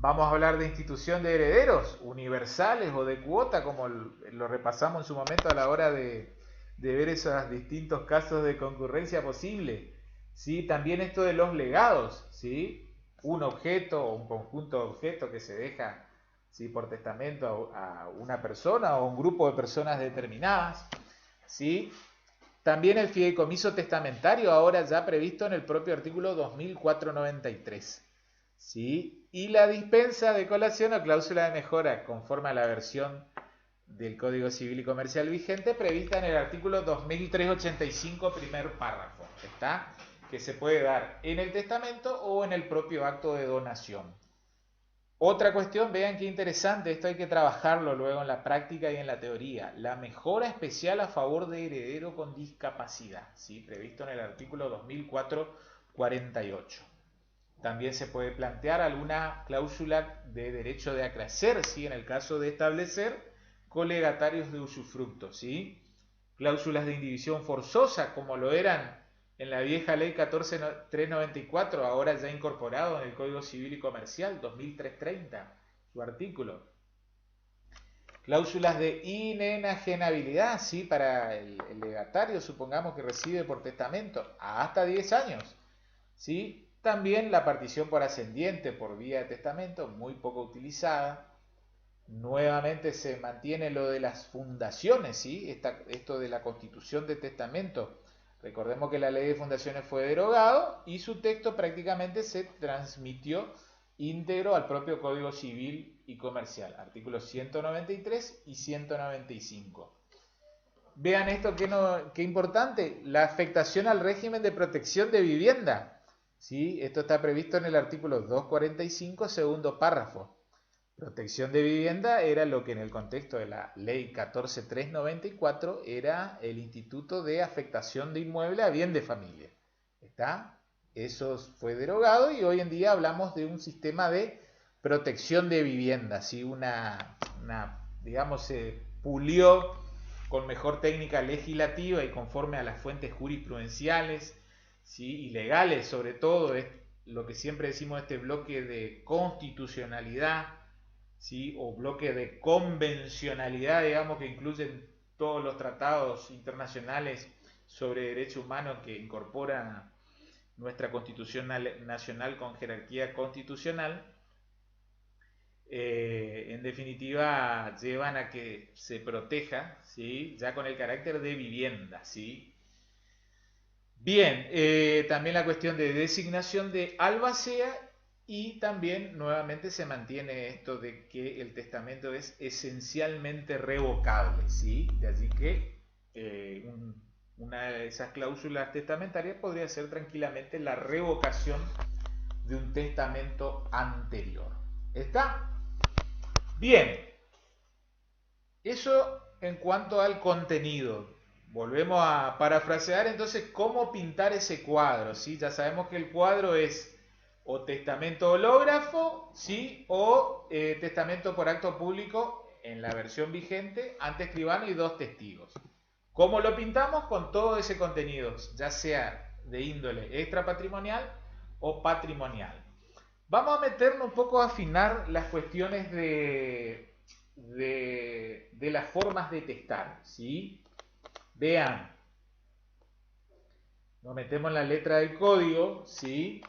Vamos a hablar de institución de herederos, universales o de cuota, como lo repasamos en su momento a la hora de ver esos distintos casos de concurrencia posible. ¿Sí? También esto de los legados, ¿sí? Un objeto o un conjunto de objetos que se deja, ¿sí? Por testamento a una persona o un grupo de personas determinadas, ¿sí? También el fideicomiso testamentario, ahora ya previsto en el propio artículo 2493. ¿Sí? Y la dispensa de colación o cláusula de mejora, conforme a la versión del Código Civil y Comercial vigente, prevista en el artículo 2385, primer párrafo. ¿Está? Que se puede dar en el testamento o en el propio acto de donación. Otra cuestión, vean qué interesante, esto hay que trabajarlo luego en la práctica y en la teoría. La mejora especial a favor de heredero con discapacidad, ¿sí? Previsto en el artículo 2448. También se puede plantear alguna cláusula de derecho de acrecer, ¿sí? En el caso de establecer colegatarios de usufructo, ¿sí? Cláusulas de indivisión forzosa, como lo eran en la vieja ley 14394, ahora ya incorporado en el Código Civil y Comercial 2330, su artículo. Cláusulas de inenajenabilidad, ¿sí? Para el legatario, supongamos que recibe por testamento hasta 10 años, ¿sí? también la partición por ascendiente por vía de testamento, muy poco utilizada. Nuevamente se mantiene lo de las fundaciones, ¿sí? Esto de la constitución de testamento. Recordemos que la ley de fundaciones fue derogado y su texto prácticamente se transmitió íntegro al propio Código Civil y Comercial, artículos 193 y 195. Vean esto, qué importante, la afectación al régimen de protección de vivienda. ¿Sí? Esto está previsto en el artículo 245, segundo párrafo. Protección de vivienda era lo que en el contexto de la ley 14394 era el instituto de afectación de inmueble a bien de familia. ¿Está? Eso fue derogado y hoy en día hablamos de un sistema de protección de vivienda. ¿Sí? Digamos, se pulió con mejor técnica legislativa y conforme a las fuentes jurisprudenciales, ¿sí? Y legales, sobre todo, es lo que siempre decimos, este bloque de constitucionalidad, ¿sí? O bloque de convencionalidad, digamos, que incluyen todos los tratados internacionales sobre derechos humanos que incorporan nuestra Constitución Nacional con jerarquía constitucional. En definitiva, llevan a que se proteja, ¿sí? Ya con el carácter de vivienda, ¿sí? Bien, también la cuestión de designación de albacea y también nuevamente se mantiene esto de que el testamento es esencialmente revocable, ¿sí? De allí que una de esas cláusulas testamentarias podría ser tranquilamente la revocación de un testamento anterior. ¿Está? Bien, eso en cuanto al contenido. Volvemos a parafrasear entonces cómo pintar ese cuadro, ¿sí? Ya sabemos que el cuadro es o testamento hológrafo, ¿sí? O testamento por acto público en la versión vigente, ante escribano y dos testigos. ¿Cómo lo pintamos? Con todo ese contenido, ya sea de índole extrapatrimonial o patrimonial. Vamos a meternos un poco a afinar las cuestiones de las formas de testar, ¿sí? Vean, nos metemos en la letra del código, ¿sí?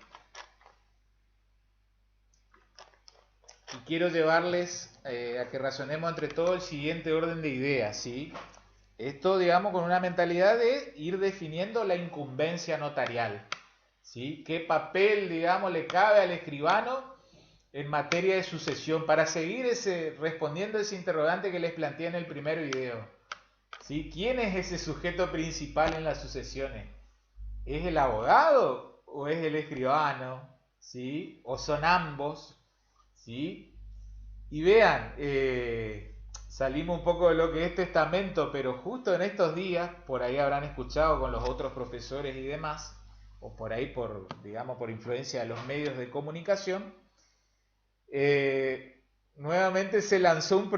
Y quiero llevarles a que razonemos entre todos el siguiente orden de ideas, ¿sí? Esto, digamos, con una mentalidad de ir definiendo la incumbencia notarial, ¿sí? ¿Qué papel, digamos, le cabe al escribano en materia de sucesión? Para seguir respondiendo ese interrogante que les planteé en el primer video, ¿sí? ¿Quién es ese sujeto principal en las sucesiones? ¿Es el abogado o es el escribano? ¿Sí? ¿O son ambos? ¿Sí? Y vean, salimos un poco de lo que es testamento, pero justo en estos días, por ahí habrán escuchado con los otros profesores y demás, o por ahí digamos, por influencia de los medios de comunicación, nuevamente se lanzó un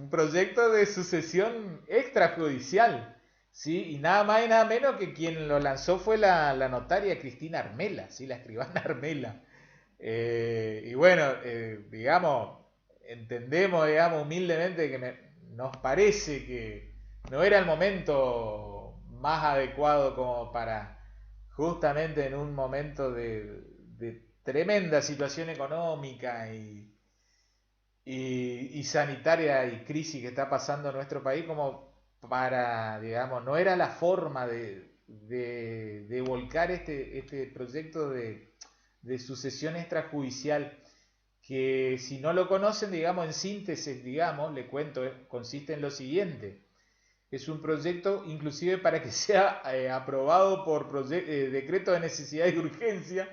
proyecto de sucesión extrajudicial, ¿sí? Y nada más y nada menos que quien lo lanzó fue la notaria Cristina Armela, ¿sí? La escribana Armela. Y bueno, digamos, entendemos, digamos, humildemente que nos parece que no era el momento más adecuado como para, justamente en un momento de tremenda situación económica y sanitaria y crisis que está pasando en nuestro país, como para, digamos, no era la forma de volcar este proyecto de sucesión extrajudicial, que si no lo conocen, digamos, en síntesis, digamos, le cuento, consiste en lo siguiente. Es un proyecto inclusive para que sea aprobado por decreto de necesidad y urgencia.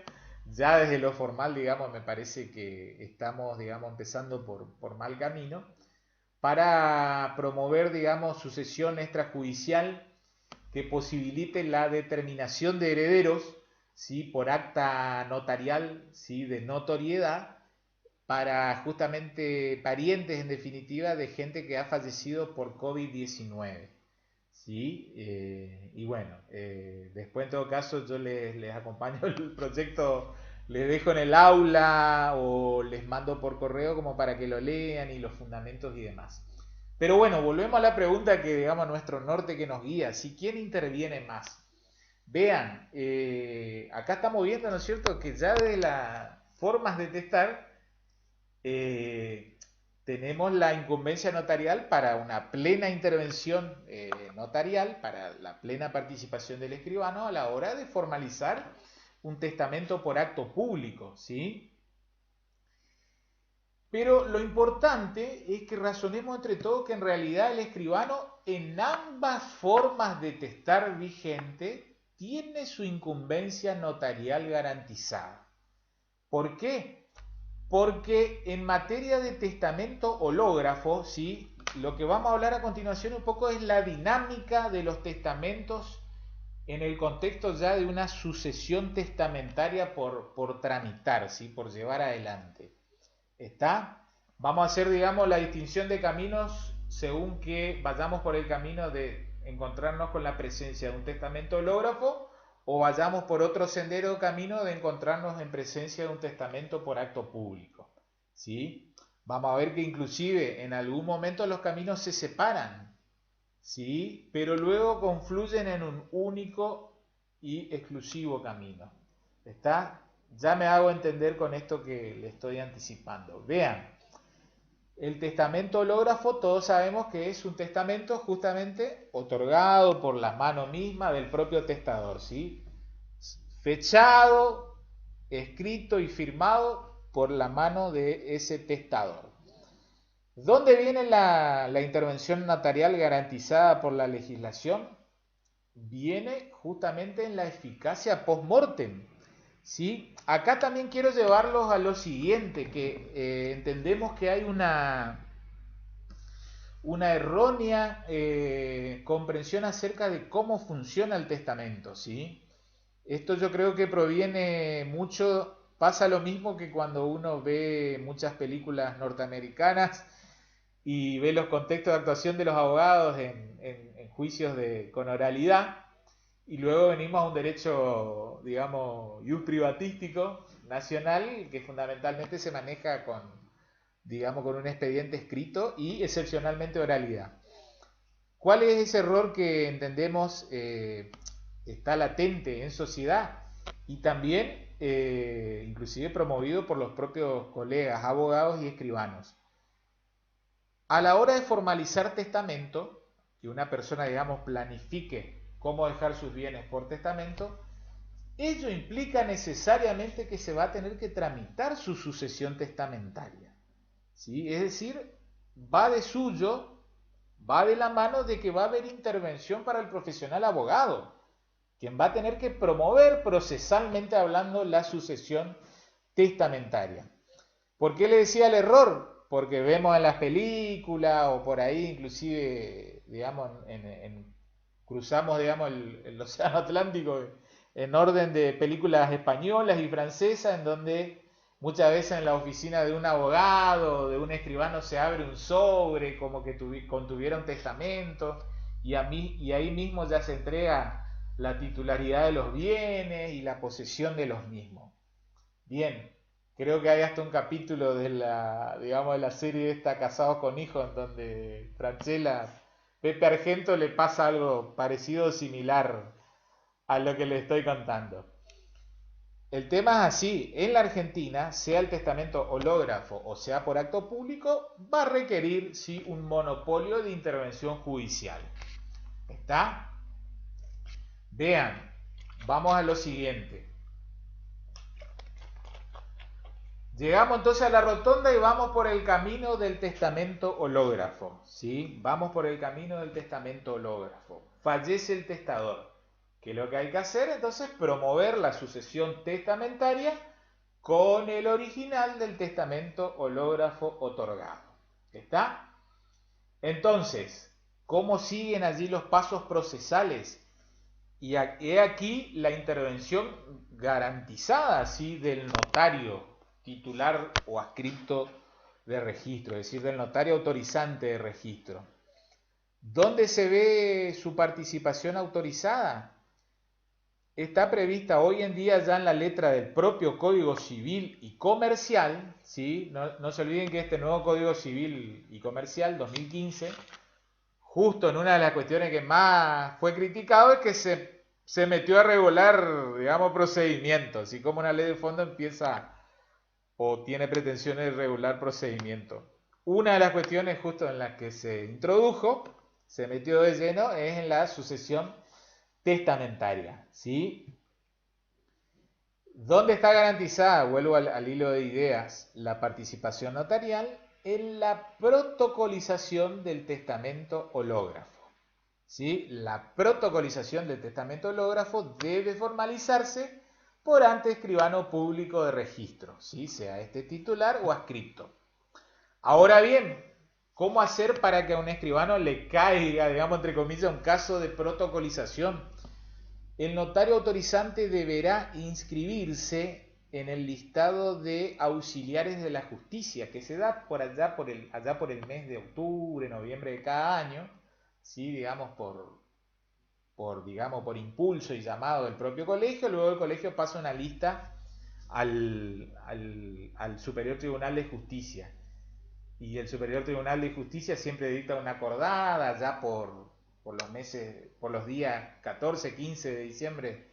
Ya desde lo formal, digamos, me parece que estamos, digamos, empezando por mal camino, para promover, digamos, sucesión extrajudicial que posibilite la determinación de herederos, ¿sí? Por acta notarial, ¿sí? De notoriedad, para justamente parientes, en definitiva, de gente que ha fallecido por COVID-19. ¿Sí? Y bueno, después en todo caso yo les acompaño el proyecto, les dejo en el aula o les mando por correo como para que lo lean y los fundamentos y demás. Pero bueno, volvemos a la pregunta que, digamos, nuestro norte que nos guía, ¿sí? ¿Quién interviene más? Vean, acá estamos viendo, ¿no es cierto?, que ya de las formas de testar eh, tenemos la incumbencia notarial para una plena intervención notarial, para la plena participación del escribano a la hora de formalizar un testamento por acto público, ¿sí? Pero lo importante es que razonemos entre todos que en realidad el escribano en ambas formas de testar vigente tiene su incumbencia notarial garantizada. ¿Por qué? Porque en materia de testamento hológrafo, ¿sí? Lo que vamos a hablar a continuación un poco es la dinámica de los testamentos en el contexto ya de una sucesión testamentaria por tramitar, ¿sí? Por llevar adelante. ¿Está? Vamos a hacer, digamos, la distinción de caminos según que vayamos por el camino de encontrarnos con la presencia de un testamento hológrafo o vayamos por otro sendero camino de encontrarnos en presencia de un testamento por acto público. ¿Sí? Vamos a ver que inclusive en algún momento los caminos se separan, ¿sí? Pero luego confluyen en un único y exclusivo camino. ¿Está? Ya me hago entender con esto que le estoy anticipando. Vean, el testamento hológrafo todos sabemos que es un testamento justamente otorgado por la mano misma del propio testador, ¿sí? Fechado, escrito y firmado por la mano de ese testador. ¿Dónde viene la intervención notarial garantizada por la legislación? Viene justamente en la eficacia post-mortem. ¿Sí? Acá también quiero llevarlos a lo siguiente, que entendemos que hay una errónea comprensión acerca de cómo funciona el testamento, ¿sí? Esto yo creo que proviene mucho, pasa lo mismo que cuando uno ve muchas películas norteamericanas y ve los contextos de actuación de los abogados en juicios con oralidad, y luego venimos a un derecho, digamos, ius privatístico nacional que fundamentalmente se maneja con, digamos, con un expediente escrito y excepcionalmente oralidad. ¿Cuál es ese error que entendemos está latente en sociedad y también inclusive promovido por los propios colegas, abogados y escribanos? A la hora de formalizar testamento, que una persona, digamos, planifique cómo dejar sus bienes por testamento, ello implica necesariamente que se va a tener que tramitar su sucesión testamentaria, ¿sí? Es decir, va de suyo, va de la mano de que va a haber intervención para el profesional abogado, quien va a tener que promover procesalmente hablando la sucesión testamentaria. ¿Por qué le decía el error? Porque vemos en las películas o por ahí inclusive, digamos, cruzamos, digamos, el océano Atlántico en orden de películas españolas y francesas, en donde muchas veces en la oficina de un abogado o de un escribano se abre un sobre, como que contuviera un testamento, y ahí mismo ya se entrega la titularidad de los bienes y la posesión de los mismos. Bien, creo que hay hasta un capítulo de la, digamos, de la serie esta Casados con Hijos, en donde Franchella, Pepe Argento le pasa algo parecido o similar a lo que le estoy contando. El tema es así, en la Argentina, sea el testamento hológrafo o sea por acto público, va a requerir sí un monopolio de intervención judicial. ¿Está? Vean, vamos a lo siguiente. Llegamos entonces a la rotonda y vamos por el camino del testamento hológrafo, ¿sí? Vamos por el camino del testamento hológrafo. Fallece el testador. ¿Qué es lo que hay que hacer? Entonces, promover la sucesión testamentaria con el original del testamento hológrafo otorgado. ¿Está? Entonces, ¿cómo siguen allí los pasos procesales? Y he aquí la intervención garantizada, ¿sí?, del notario titular o adscripto de registro, es decir, del notario autorizante de registro. ¿Dónde se ve su participación autorizada? Está prevista hoy en día ya en la letra del propio Código Civil y Comercial, ¿sí? No se olviden que este nuevo Código Civil y Comercial 2015, justo en una de las cuestiones que más fue criticado, es que se se metió a regular, digamos, procedimientos, así como una ley de fondo empieza o tiene pretensiones de regular procedimientos. Una de las cuestiones justo en las que se introdujo, se metió de lleno, es en la sucesión testamentaria, ¿sí? ¿Dónde está garantizada, vuelvo al hilo de ideas, la participación notarial? En la protocolización del testamento hológrafo. ¿Sí? La protocolización del testamento hológrafo debe formalizarse por ante escribano público de registro, ¿sí? Sea este titular o adscripto. Ahora bien, ¿cómo hacer para que a un escribano le caiga, digamos, entre comillas, un caso de protocolización? El notario autorizante deberá inscribirse en el listado de auxiliares de la justicia, que se da por allá por el mes de octubre, noviembre de cada año, ¿sí? Digamos, por impulso y llamado del propio colegio. Luego el colegio pasa una lista al Superior Tribunal de Justicia. Y el Superior Tribunal de Justicia siempre dicta una acordada ya por los meses, por los días 14, 15 de diciembre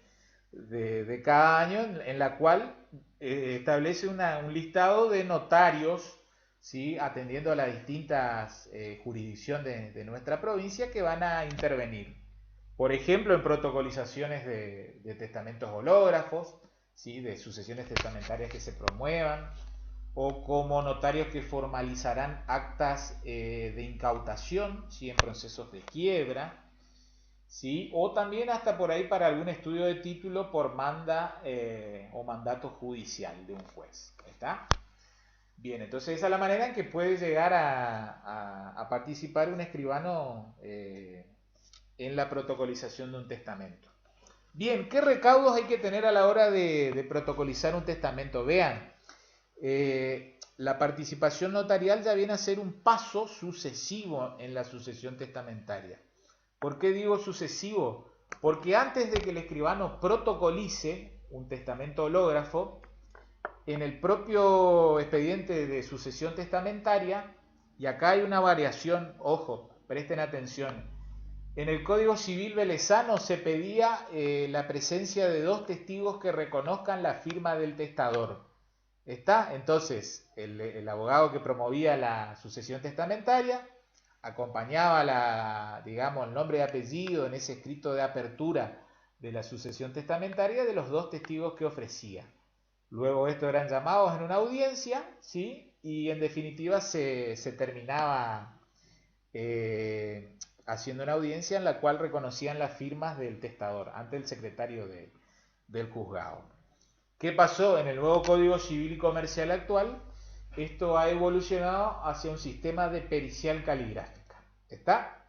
de cada año, en la cual establece un listado de notarios, ¿sí? Atendiendo a las distintas jurisdicciones de nuestra provincia que van a intervenir. Por ejemplo, en protocolizaciones de testamentos hológrafos, ¿sí? De sucesiones testamentarias que se promuevan, o como notarios que formalizarán actas de incautación, ¿sí? En procesos de quiebra, ¿sí? O también hasta por ahí para algún estudio de título por manda o mandato judicial de un juez. ¿Está? Bien, entonces esa es la manera en que puede llegar a participar un escribano en la protocolización de un testamento. Bien, ¿qué recaudos hay que tener a la hora de protocolizar un testamento? Vean, la participación notarial ya viene a ser un paso sucesivo en la sucesión testamentaria. ¿Por qué digo sucesivo? Porque antes de que el escribano protocolice un testamento hológrafo, en el propio expediente de sucesión testamentaria, y acá hay una variación, ojo, presten atención, en el Código Civil velezano se pedía la presencia de 2 testigos que reconozcan la firma del testador. ¿Está? Entonces, el abogado que promovía la sucesión testamentaria acompañaba el nombre y apellido en ese escrito de apertura de la sucesión testamentaria de los 2 testigos que ofrecía. Luego estos eran llamados en una audiencia, ¿sí? Y en definitiva se terminaba haciendo una audiencia en la cual reconocían las firmas del testador ante el secretario del juzgado. ¿Qué pasó? En el nuevo Código Civil y Comercial actual, esto ha evolucionado hacia un sistema de pericial caligráfica. ¿Está?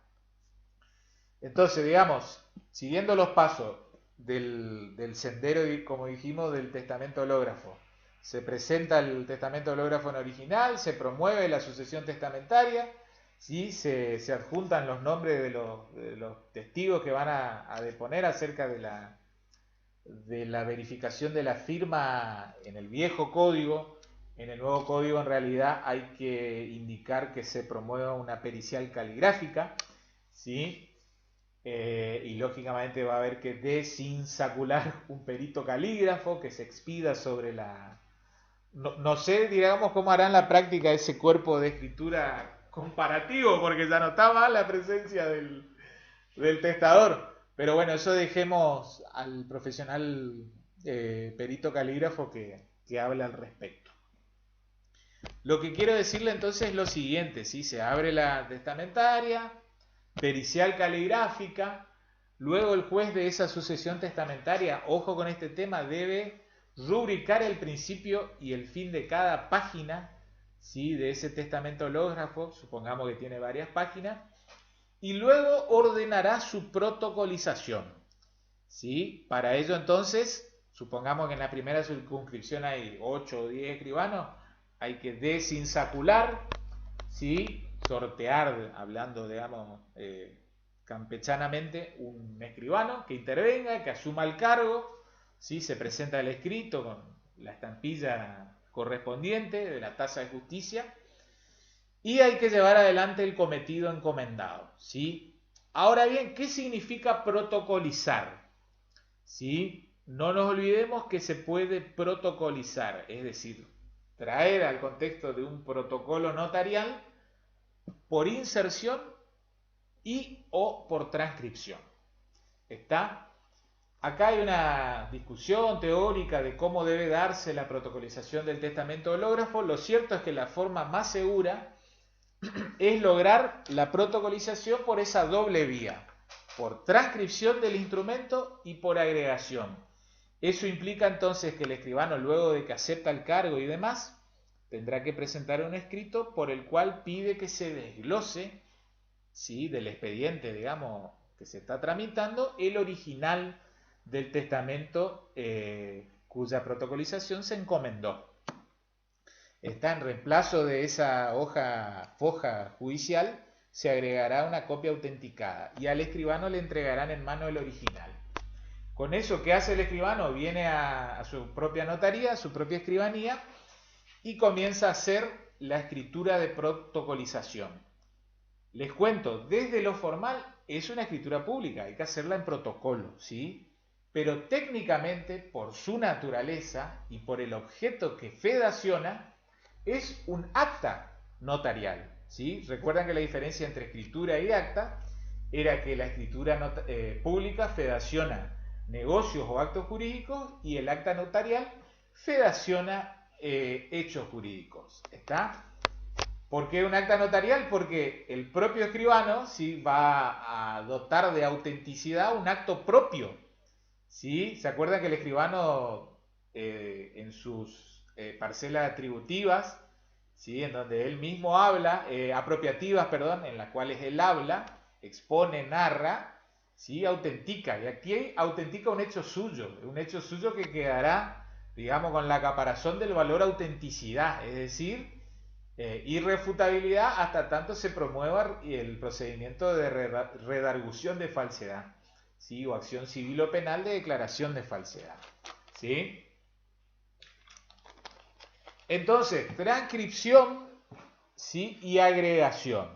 Entonces, digamos, siguiendo los pasos del sendero, como dijimos, del testamento hológrafo, se presenta el testamento hológrafo en original, se promueve la sucesión testamentaria, ¿sí? Se adjuntan los nombres de los testigos que van a deponer acerca de la verificación de la firma en el viejo código. En el nuevo código en realidad hay que indicar que se promueva una pericial caligráfica, ¿sí? Y lógicamente va a haber que desinsacular un perito calígrafo que se expida sobre la... No sé, digamos, cómo harán la práctica ese cuerpo de escritura comparativo, porque ya notaba la presencia del testador. Pero bueno, eso dejemos al profesional perito calígrafo que hable al respecto. Lo que quiero decirle entonces es lo siguiente, ¿sí? Se abre la testamentaria, pericial caligráfica, luego el juez de esa sucesión testamentaria, ojo con este tema, debe rubricar el principio y el fin de cada página, ¿sí? De ese testamento hológrafo, supongamos que tiene varias páginas, y luego ordenará su protocolización, ¿sí? Para ello entonces, supongamos que en la primera circunscripción hay 8 o 10 escribanos, hay que desinsacular, ¿sí? Sortear, hablando, digamos, campechanamente, un escribano que intervenga, que asuma el cargo, ¿sí? Se presenta el escrito con la estampilla correspondiente de la tasa de justicia y hay que llevar adelante el cometido encomendado, ¿sí? Ahora bien, ¿qué significa protocolizar? ¿sí? No nos olvidemos que se puede protocolizar, es decir, traer al contexto de un protocolo notarial por inserción y o por transcripción. ¿Está? Acá hay una discusión teórica de cómo debe darse la protocolización del testamento hológrafo. Lo cierto es que la forma más segura es lograr la protocolización por esa doble vía, por transcripción del instrumento y por agregación. Eso implica entonces que el escribano, luego de que acepta el cargo y demás, tendrá que presentar un escrito por el cual pide que se desglose, ¿sí?, del expediente, digamos, que se está tramitando, el original del testamento cuya protocolización se encomendó. Está en reemplazo de esa foja judicial, se agregará una copia autenticada y al escribano le entregarán en mano el original. Con eso, ¿qué hace el escribano? Viene a su propia notaría, a su propia escribanía y comienza a hacer la escritura de protocolización. Les cuento, desde lo formal es una escritura pública, hay que hacerla en protocolo, ¿sí? Pero técnicamente, por su naturaleza y por el objeto que fedaciona, es un acta notarial, ¿sí? Recuerdan que la diferencia entre escritura y acta era que la escritura pública fedaciona negocios o actos jurídicos y el acta notarial fedaciona hechos jurídicos. ¿Está? ¿Por qué un acta notarial? Porque el propio escribano, ¿sí?, va a dotar de autenticidad un acto propio, ¿sí? ¿Se acuerdan que el escribano en sus parcelas atributivas, ¿sí?, en donde él mismo habla, apropiativas, perdón, en las cuales él habla, expone, narra, ¿sí?, autentica, y aquí autentica un hecho suyo que quedará, digamos, con la caparazón del valor autenticidad, es decir, irrefutabilidad hasta tanto se promueva el procedimiento de redargución de falsedad, ¿sí?, o acción civil o penal de declaración de falsedad, ¿sí? Entonces, transcripción, ¿sí?, y agregación.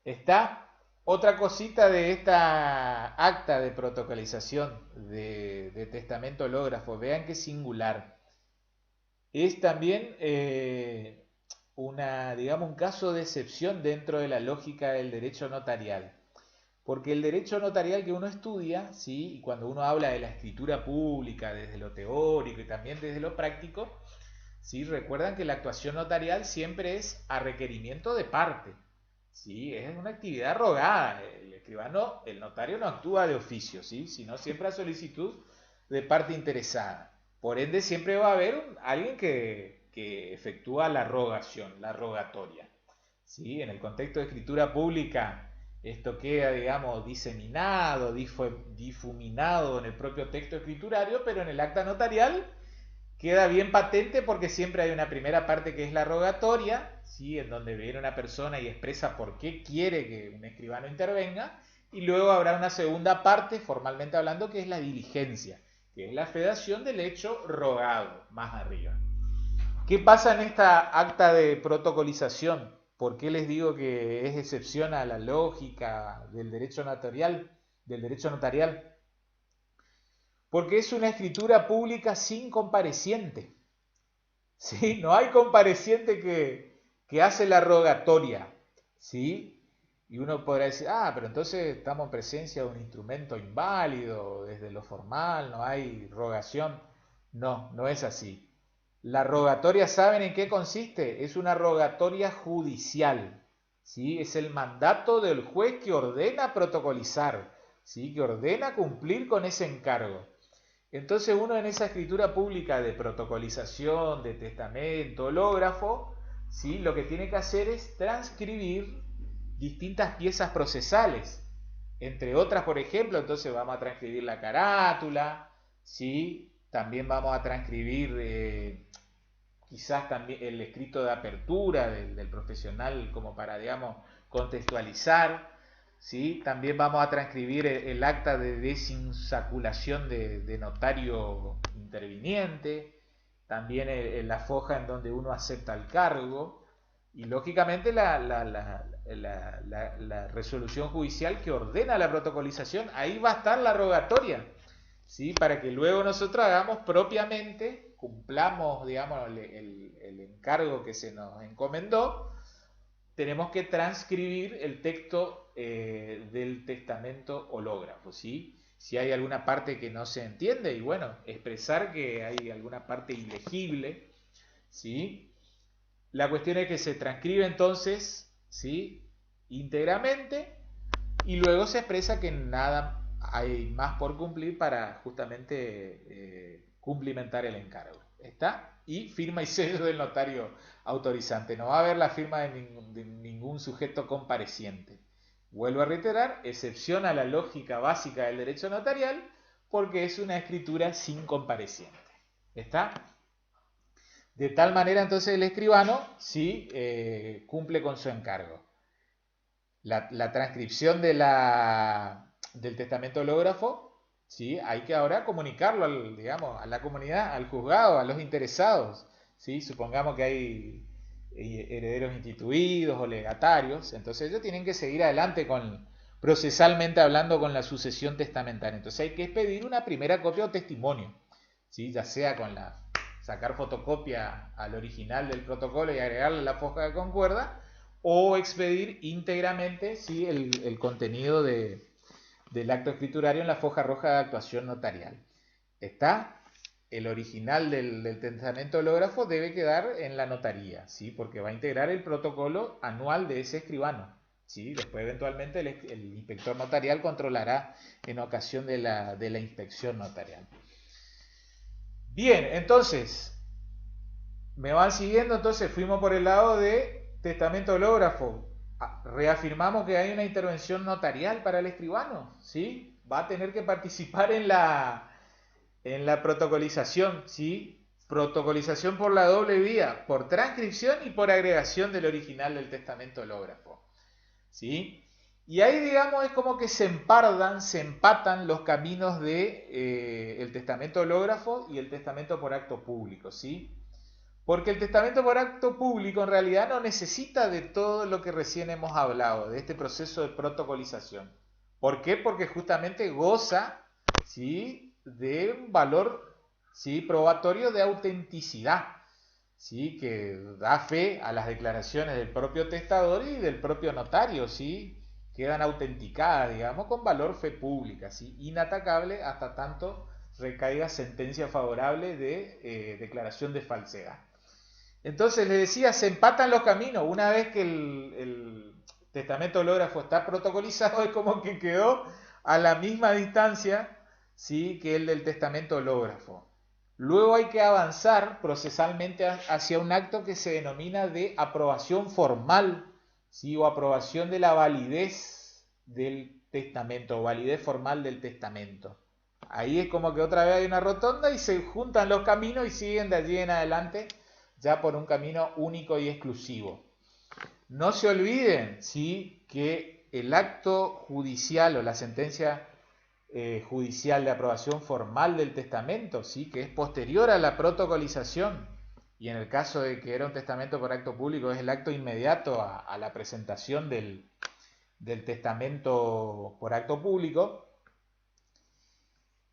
¿Está? Otra cosita de esta acta de protocolización de testamento hológrafo, vean que singular. Es también digamos, un caso de excepción dentro de la lógica del derecho notarial. Porque el derecho notarial que uno estudia, ¿sí?, y cuando uno habla de la escritura pública desde lo teórico y también desde lo práctico, ¿sí?, recuerdan que la actuación notarial siempre es a requerimiento de parte, ¿sí?, es una actividad rogada. El escribano, el notario no actúa de oficio, ¿sí?, sino siempre a solicitud de parte interesada. Por ende, siempre va a haber alguien que efectúa la rogación, la rogatoria, ¿sí? En el contexto de escritura pública, esto queda, digamos, diseminado, difuminado en el propio texto escriturario, pero en el acta notarial queda bien patente porque siempre hay una primera parte que es la rogatoria, ¿sí?, en donde viene una persona y expresa por qué quiere que un escribano intervenga, y luego habrá una segunda parte, formalmente hablando, que es la diligencia, que es la fedación del hecho rogado, más arriba. ¿Qué pasa en esta acta de protocolización? ¿Por qué les digo que es excepción a la lógica del derecho notarial? Porque es una escritura pública sin compareciente. ¿Sí? No hay compareciente que hace la rogatoria, ¿sí? Y uno podrá decir, pero entonces estamos en presencia de un instrumento inválido, desde lo formal no hay rogación. No, no es así. La rogatoria, ¿saben en qué consiste? Es una rogatoria judicial, ¿sí? Es el mandato del juez que ordena protocolizar, ¿sí?, que ordena cumplir con ese encargo. Entonces uno en esa escritura pública de protocolización, de testamento, hológrafo, ¿sí?, lo que tiene que hacer es transcribir distintas piezas procesales. Entre otras, por ejemplo, entonces vamos a transcribir la carátula, ¿sí? También vamos a transcribir quizás también el escrito de apertura del profesional como para, digamos, contextualizar, ¿sí? También vamos a transcribir el acta de desinsaculación de notario interviniente, también la foja en donde uno acepta el cargo y lógicamente la resolución judicial que ordena la protocolización. Ahí va a estar la rogatoria, ¿sí? Para que luego nosotros hagamos propiamente, cumplamos, digamos, el encargo que se nos encomendó, tenemos que transcribir el texto del testamento hológrafo, ¿sí? Si hay alguna parte que no se entiende, y bueno, expresar que hay alguna parte ilegible, ¿sí? La cuestión es que se transcribe entonces, ¿sí? Íntegramente, y luego se expresa que nada hay más por cumplir para justamente cumplimentar el encargo. ¿Está? Y firma y sello del notario autorizante. No va a haber la firma de ningún sujeto compareciente. Vuelvo a reiterar, excepción a la lógica básica del derecho notarial, porque es una escritura sin compareciente. ¿Está? De tal manera entonces el escribano sí cumple con su encargo. La transcripción del testamento hológrafo, ¿sí? Hay que ahora comunicarlo digamos, a la comunidad, al juzgado, a los interesados. ¿Sí? Supongamos que hay herederos instituidos o legatarios, entonces ellos tienen que seguir adelante procesalmente hablando con la sucesión testamentaria. Entonces hay que expedir una primera copia o testimonio, ¿sí? Ya sea sacar fotocopia al original del protocolo y agregarle la foja de concuerda, o expedir íntegramente, ¿sí? el contenido del acto escriturario en la foja roja de actuación notarial. Está el original del testamento hológrafo debe quedar en la notaría, ¿sí? Porque va a integrar el protocolo anual de ese escribano, ¿sí? Después eventualmente el inspector notarial controlará en ocasión de la inspección notarial. Bien, entonces, me van siguiendo, entonces fuimos por el lado de testamento hológrafo. Reafirmamos que hay una intervención notarial para el escribano, ¿sí? Va a tener que participar en la protocolización, ¿sí? Protocolización por la doble vía, por transcripción y por agregación del original del testamento hológrafo, ¿sí? Y ahí, digamos, es como que se empatan los caminos de el testamento hológrafo y el testamento por acto público, ¿sí? Porque el testamento por acto público en realidad no necesita de todo lo que recién hemos hablado, de este proceso de protocolización. ¿Por qué? Porque justamente goza, ¿sí?, de un valor, ¿sí?, probatorio de autenticidad, ¿sí?, que da fe a las declaraciones del propio testador y del propio notario, ¿sí?, quedan autenticadas, digamos, con valor fe pública, ¿sí?, inatacable hasta tanto recaiga sentencia favorable de declaración de falsedad. Entonces, les decía, se empatan los caminos. Una vez que el testamento hológrafo está protocolizado, es como que quedó a la misma distancia, ¿sí?, que el del testamento hológrafo. Luego hay que avanzar procesalmente hacia un acto que se denomina de aprobación formal, ¿sí?, o aprobación de la validez del testamento, o validez formal del testamento. Ahí es como que otra vez hay una rotonda y se juntan los caminos y siguen de allí en adelante ya por un camino único y exclusivo. No se olviden, ¿sí?, que el acto judicial o la sentencia judicial de aprobación formal del testamento, ¿sí?, que es posterior a la protocolización, y en el caso de que era un testamento por acto público es el acto inmediato a la presentación del testamento por acto público.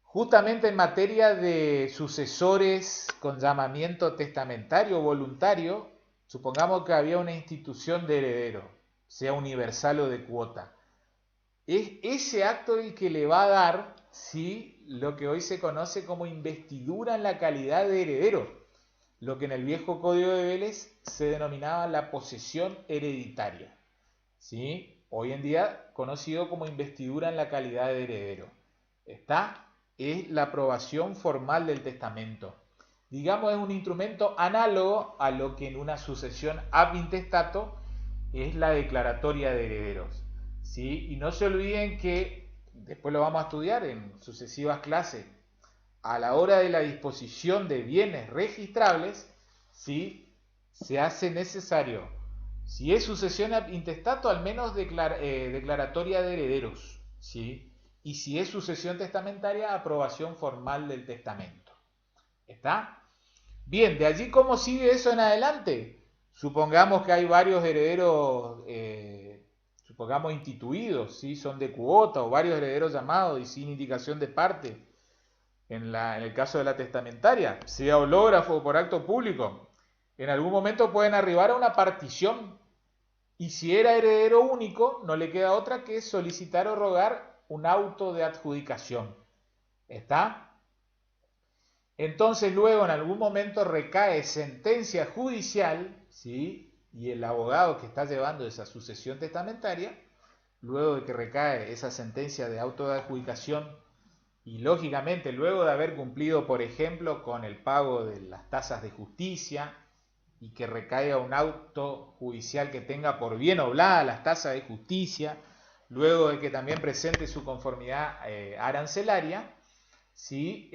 Justamente en materia de sucesores con llamamiento testamentario o voluntario, supongamos que había una institución de heredero, sea universal o de cuota. Es ese acto el que le va a dar, ¿sí?, lo que hoy se conoce como investidura en la calidad de heredero, lo que en el viejo Código de Vélez se denominaba la posesión hereditaria, ¿sí?, hoy en día conocido como investidura en la calidad de heredero. ¿Está? Es la aprobación formal del testamento. Digamos, es un instrumento análogo a lo que en una sucesión ab intestato es la declaratoria de herederos, ¿sí? Y no se olviden que, después lo vamos a estudiar en sucesivas clases, a la hora de la disposición de bienes registrables, ¿sí?, se hace necesario, si es sucesión ab intestato, al menos declaratoria de herederos, ¿sí?, y si es sucesión testamentaria, aprobación formal del testamento. ¿Está? Bien, de allí, ¿cómo sigue eso en adelante? Supongamos que hay varios herederos, supongamos instituidos, ¿sí?, son de cuota, o varios herederos llamados y sin indicación de parte. en el caso de la testamentaria, sea hológrafo o por acto público, en algún momento pueden arribar a una partición y si era heredero único, no le queda otra que solicitar o rogar un auto de adjudicación. ¿Está? Entonces luego en algún momento recae sentencia judicial, ¿sí? Y el abogado que está llevando esa sucesión testamentaria, luego de que recae esa sentencia de auto de adjudicación y lógicamente luego de haber cumplido, por ejemplo, con el pago de las tasas de justicia y que recaiga un auto judicial que tenga por bien obladas las tasas de justicia, luego de que también presente su conformidad arancelaria, ¿sí?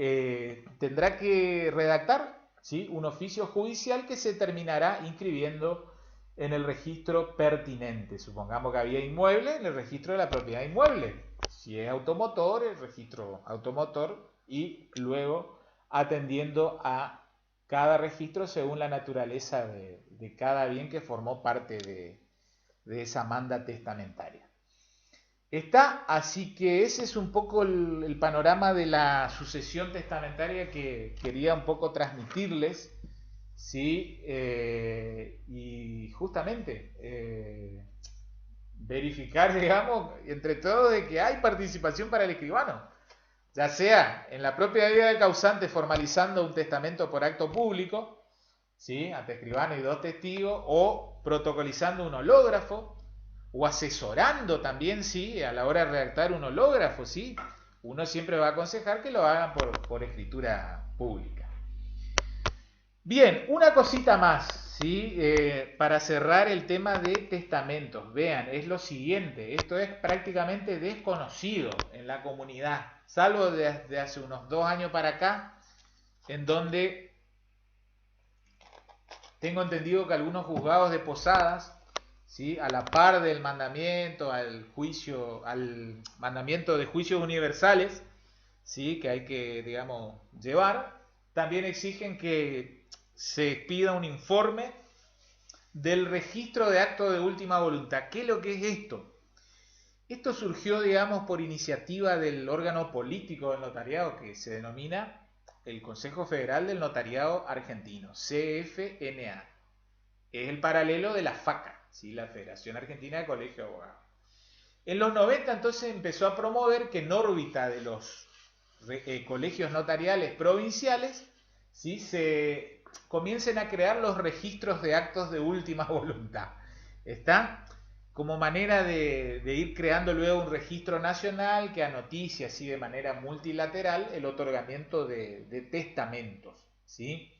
Tendrá que redactar, ¿sí? Un oficio judicial que se terminará inscribiendo en el registro pertinente. Supongamos que había inmueble, en el registro de la propiedad inmueble. Si es automotor, el registro automotor y luego atendiendo a cada registro según la naturaleza de cada bien que formó parte de esa manda testamentaria. Está, así que ese es un poco el panorama de la sucesión testamentaria que quería un poco transmitirles, ¿sí? Y justamente verificar, digamos, entre todo de que hay participación para el escribano, ya sea en la propia vida del causante formalizando un testamento por acto público, ¿sí? Ante escribano y 2 testigos, o protocolizando un hológrafo, o asesorando también, sí, a la hora de redactar un hológrafo, sí. Uno siempre va a aconsejar que lo hagan por escritura pública. Bien, una cosita más, ¿sí? Para cerrar el tema de testamentos. Vean, es lo siguiente, esto es prácticamente desconocido en la comunidad, salvo desde hace unos 2 años para acá, en donde tengo entendido que algunos juzgados de Posadas, ¿sí? A la par del mandamiento, al mandamiento de juicios universales, ¿sí? Que hay que, digamos, llevar, también exigen que se pida un informe del registro de acto de última voluntad. ¿Qué es lo que es esto? Esto surgió, digamos, por iniciativa del órgano político del notariado que se denomina el Consejo Federal del Notariado Argentino, CFNA. Es el paralelo de la FACA, ¿sí? La Federación Argentina de Colegios de Abogados. En los 90 entonces empezó a promover que en órbita de los colegios notariales provinciales, ¿sí? Se comiencen a crear los registros de actos de última voluntad. ¿Está? Como manera de ir creando luego un registro nacional que anoticie así de manera multilateral el otorgamiento de testamentos, ¿sí?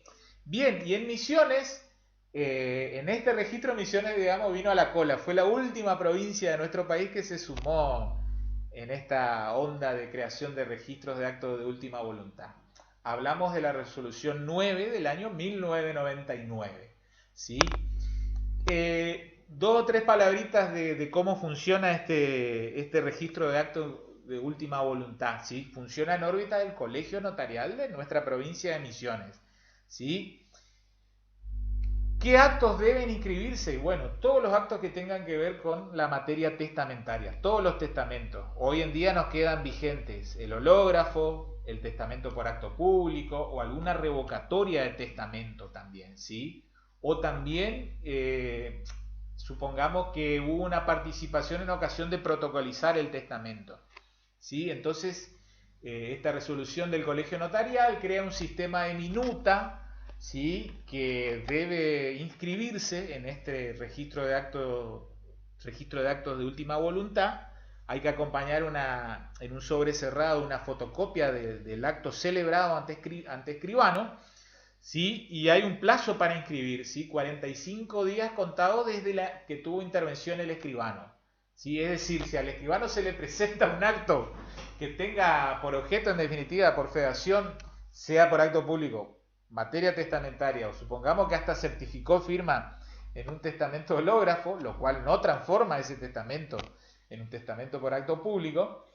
Bien, y en Misiones, en este registro Misiones, digamos, vino a la cola. Fue la última provincia de nuestro país que se sumó en esta onda de creación de registros de actos de última voluntad. Hablamos de la resolución 9 del año 1999, ¿sí? 2 o 3 palabritas de cómo funciona este registro de actos de última voluntad, ¿sí? Funciona en órbita del Colegio Notarial de nuestra provincia de Misiones, ¿sí? ¿Qué actos deben inscribirse? Bueno, todos los actos que tengan que ver con la materia testamentaria, todos los testamentos. Hoy en día nos quedan vigentes el hológrafo, el testamento por acto público o alguna revocatoria de testamento también, ¿sí? O también, supongamos que hubo una participación en ocasión de protocolizar el testamento, ¿sí? Entonces, esta resolución del Colegio Notarial crea un sistema de minuta, ¿sí? Que debe inscribirse en este registro de actos de última voluntad. Hay que acompañar en un sobre cerrado una fotocopia del acto celebrado ante escribano, ¿sí? Y hay un plazo para inscribir, ¿sí? 45 días contados desde que tuvo intervención el escribano, ¿sí? Es decir, si al escribano se le presenta un acto que tenga por objeto, en definitiva, por federación, sea por acto público, materia testamentaria, o supongamos que hasta certificó firma en un testamento hológrafo, lo cual no transforma ese testamento en un testamento por acto público,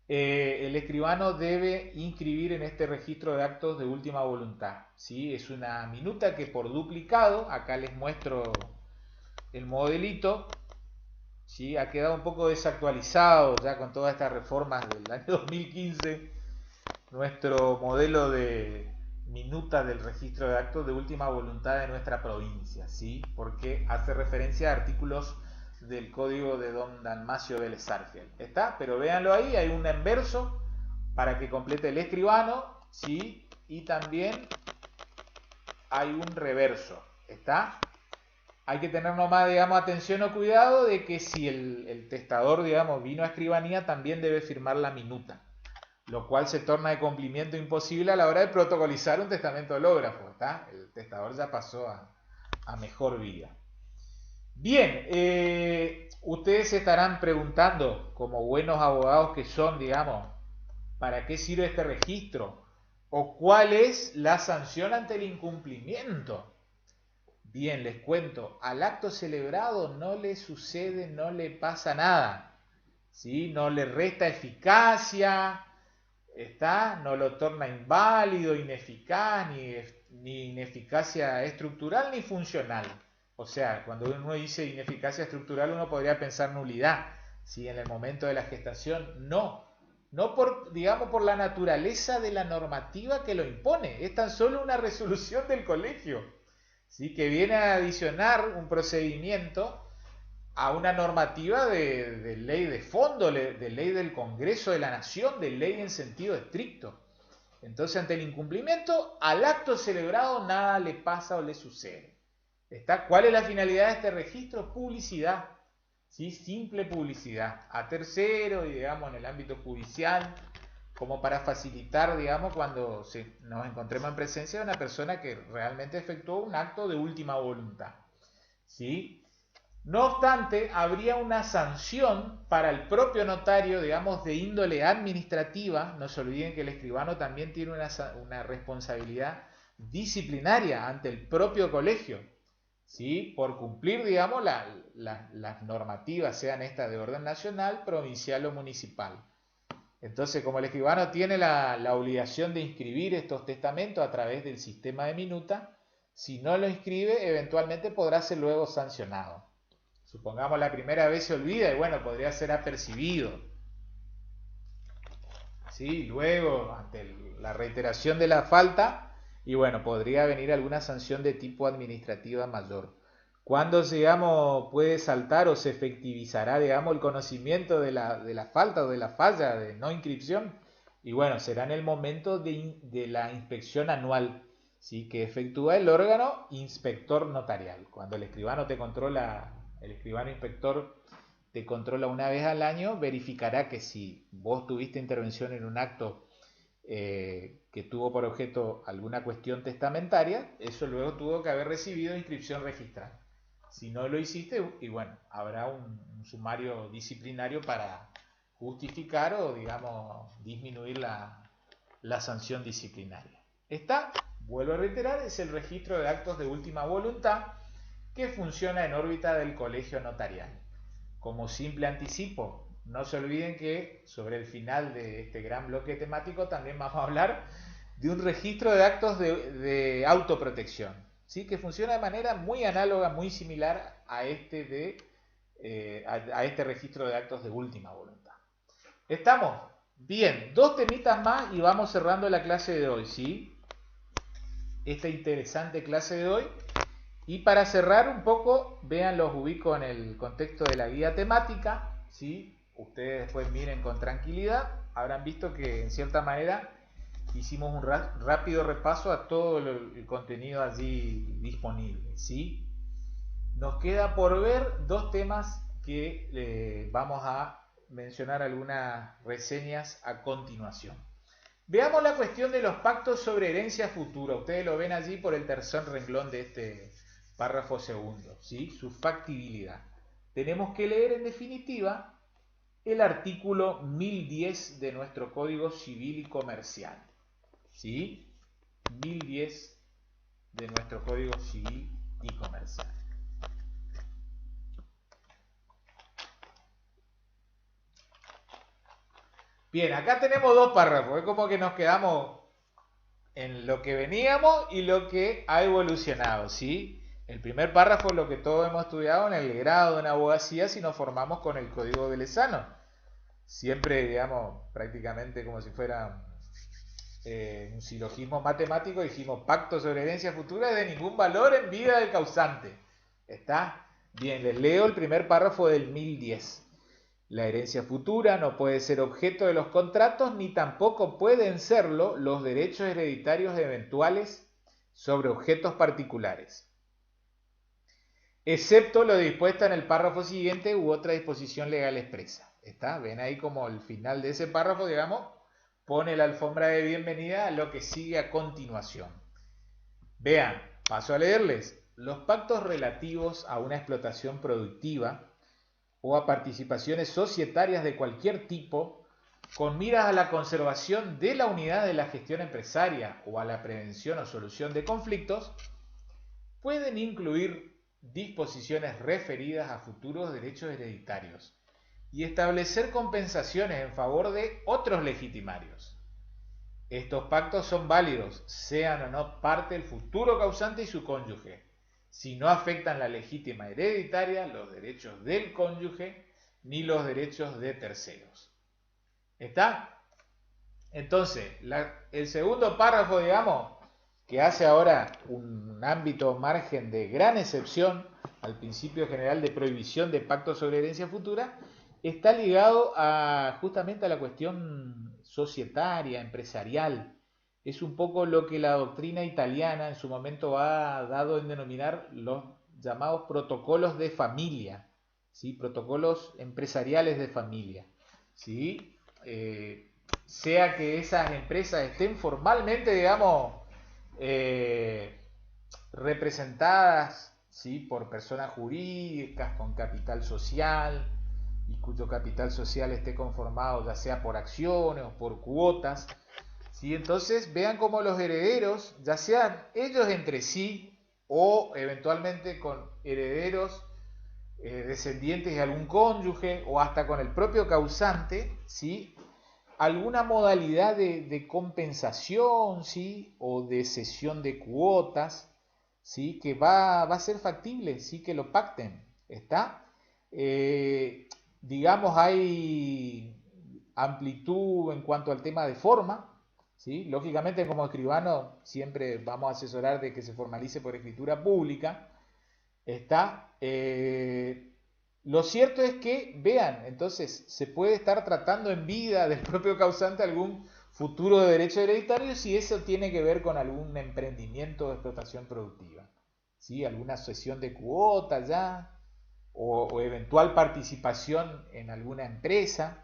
el escribano debe inscribir en este registro de actos de última voluntad, ¿sí? Es una minuta que por duplicado, acá les muestro el modelito, ¿sí? Ha quedado un poco desactualizado ya con todas estas reformas del año 2015, nuestro modelo de minuta del registro de actos de última voluntad de nuestra provincia, ¿sí? Porque hace referencia a artículos del código de don Dalmacio Vélez Sarsfield. ¿Está? Pero véanlo ahí, hay un enverso para que complete el escribano, ¿sí? Y también hay un reverso. ¿Está? Hay que tener nomás, digamos, atención o cuidado de que si el testador, digamos, vino a escribanía, también debe firmar la minuta, lo cual se torna de cumplimiento imposible a la hora de protocolizar un testamento hológrafo. ¿Está? El testador ya pasó a mejor vida. Bien, ustedes se estarán preguntando, como buenos abogados que son, digamos, ¿para qué sirve este registro? ¿O cuál es la sanción ante el incumplimiento? Bien, les cuento, al acto celebrado no le sucede, no le pasa nada, ¿sí? No le resta eficacia, ¿está? No lo torna inválido, ineficaz, ni ineficacia estructural ni funcional. O sea, cuando uno dice ineficacia estructural, uno podría pensar nulidad, ¿sí? En el momento de la gestación, no. No por, digamos, por la naturaleza de la normativa que lo impone, es tan solo una resolución del colegio, ¿sí? Que viene a adicionar un procedimiento a una normativa de ley de fondo, de ley del Congreso de la Nación, de ley en sentido estricto. Entonces, ante el incumplimiento, al acto celebrado nada le pasa o le sucede. ¿Está? ¿Cuál es la finalidad de este registro? Publicidad, ¿sí? Simple publicidad a tercero y, digamos, en el ámbito judicial, como para facilitar, digamos, cuando nos encontremos en presencia de una persona que realmente efectuó un acto de última voluntad, ¿sí? No obstante, habría una sanción para el propio notario, digamos, de índole administrativa. No se olviden que el escribano también tiene una responsabilidad disciplinaria ante el propio colegio, ¿sí? Por cumplir, digamos, las normativas, sean estas de orden nacional, provincial o municipal. Entonces, como el escribano tiene la obligación de inscribir estos testamentos a través del sistema de minuta, si no lo inscribe, eventualmente podrá ser luego sancionado. Supongamos la primera vez se olvida y bueno, podría ser apercibido, ¿sí? Luego, ante la reiteración de la falta, y bueno, podría venir alguna sanción de tipo administrativa mayor. ¿Cuándo, digamos, puede saltar o se efectivizará, digamos, el conocimiento de la falta o de la falla de no inscripción? Y bueno, será en el momento de la inspección anual, ¿sí? Que efectúa el órgano inspector notarial. Cuando el escribano te controla, el escribano inspector te controla una vez al año, verificará que si vos tuviste intervención en un acto que tuvo por objeto alguna cuestión testamentaria, eso luego tuvo que haber recibido inscripción registral. Si no lo hiciste, y bueno, habrá un sumario disciplinario para justificar o, digamos, disminuir la sanción disciplinaria. Esta, vuelvo a reiterar, es el registro de actos de última voluntad que funciona en órbita del colegio notarial. Como simple anticipo, no se olviden que sobre el final de este gran bloque temático también vamos a hablar de un registro de actos de autoprotección, ¿sí? Que funciona de manera muy análoga, muy similar a este registro de actos de última voluntad. ¿Estamos? Bien, dos temitas más y vamos cerrando la clase de hoy, ¿sí? Esta interesante clase de hoy. Y para cerrar un poco, vean, los ubico en el contexto de la guía temática, ¿sí? Ustedes después miren con tranquilidad, habrán visto que en cierta manera hicimos un rápido repaso a todo el contenido allí disponible, ¿sí? Nos queda por ver dos temas que vamos a mencionar algunas reseñas a continuación. Veamos la cuestión de los pactos sobre herencia futura. Ustedes lo ven allí por el tercer renglón de este párrafo segundo, ¿sí? Su factibilidad. Tenemos que leer en definitiva el artículo 1010 de nuestro Código Civil y Comercial, ¿sí? 1010 de nuestro Código Civil y Comercial. Bien, acá tenemos dos párrafos, es como que nos quedamos en lo que veníamos y lo que ha evolucionado, ¿sí? El primer párrafo es lo que todos hemos estudiado en el grado en abogacía si nos formamos con el Código Velezano. Siempre, digamos, prácticamente como si fuera un silogismo matemático, dijimos pacto sobre herencia futura es de ningún valor en vida del causante. ¿Está? Bien, les leo el primer párrafo del 1010. La herencia futura no puede ser objeto de los contratos ni tampoco pueden serlo los derechos hereditarios eventuales sobre objetos particulares, excepto lo dispuesto en el párrafo siguiente u otra disposición legal expresa. ¿Está? Ven ahí como el final de ese párrafo, digamos, pone la alfombra de bienvenida a lo que sigue a continuación. Vean, paso a leerles. Los pactos relativos a una explotación productiva o a participaciones societarias de cualquier tipo, con miras a la conservación de la unidad de la gestión empresaria o a la prevención o solución de conflictos, pueden incluir disposiciones referidas a futuros derechos hereditarios y establecer compensaciones en favor de otros legitimarios. Estos pactos son válidos, sean o no parte del futuro causante y su cónyuge, si no afectan la legítima hereditaria, los derechos del cónyuge, ni los derechos de terceros. ¿Está? Entonces, el segundo párrafo, digamos, que hace ahora un ámbito margen de gran excepción al principio general de prohibición de pactos sobre herencia futura, está ligado justamente a la cuestión societaria, empresarial. Es un poco lo que la doctrina italiana en su momento ha dado en denominar los llamados protocolos de familia, ¿sí? Protocolos empresariales de familia, ¿sí? Sea que esas empresas estén formalmente, digamos, representadas, ¿sí? Por personas jurídicas con capital social y cuyo capital social esté conformado ya sea por acciones o por cuotas. ¿Sí? Entonces vean cómo los herederos, ya sean ellos entre sí o eventualmente con herederos descendientes de algún cónyuge o hasta con el propio causante, ¿sí? Alguna modalidad de compensación, ¿sí? O de cesión de cuotas, ¿sí? Que va a ser factible, ¿sí? Que lo pacten. ¿Está? Digamos, hay amplitud en cuanto al tema de forma. ¿Sí? Lógicamente, como escribano siempre vamos a asesorar de que se formalice por escritura pública. ¿Está? Lo cierto es que, vean, entonces se puede estar tratando en vida del propio causante algún futuro de derecho hereditario si eso tiene que ver con algún emprendimiento de explotación productiva, ¿sí? Alguna cesión de cuotas ya, o eventual participación en alguna empresa.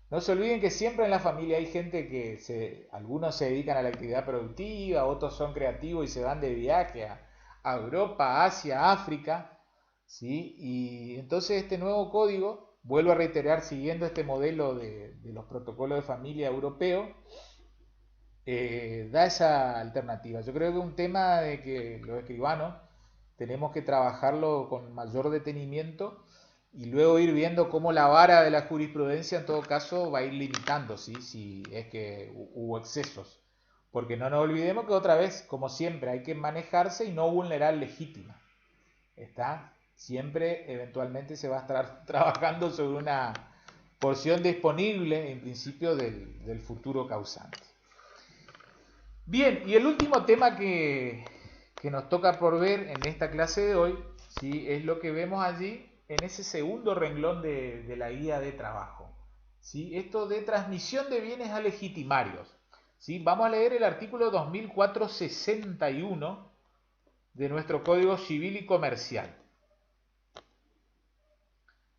No se olviden que siempre en la familia hay gente que algunos se dedican a la actividad productiva, otros son creativos y se van de viaje a Europa, Asia, África, ¿sí? Y entonces este nuevo código, vuelvo a reiterar, siguiendo este modelo de los protocolos de familia europeo, da esa alternativa. Yo creo que es un tema de que los escribanos tenemos que trabajarlo con mayor detenimiento y luego ir viendo cómo la vara de la jurisprudencia en todo caso va a ir limitando, ¿sí? Si es que hubo excesos. Porque no nos olvidemos que otra vez, como siempre, hay que manejarse y no vulnerar legítima. ¿Está? Siempre eventualmente se va a estar trabajando sobre una porción disponible en principio del futuro causante. Bien, y el último tema que nos toca por ver en esta clase de hoy, ¿sí? Es lo que vemos allí en ese segundo renglón de la guía de trabajo, ¿sí? Esto de transmisión de bienes a legitimarios, ¿sí? Vamos a leer el artículo 2461 de nuestro Código Civil y Comercial.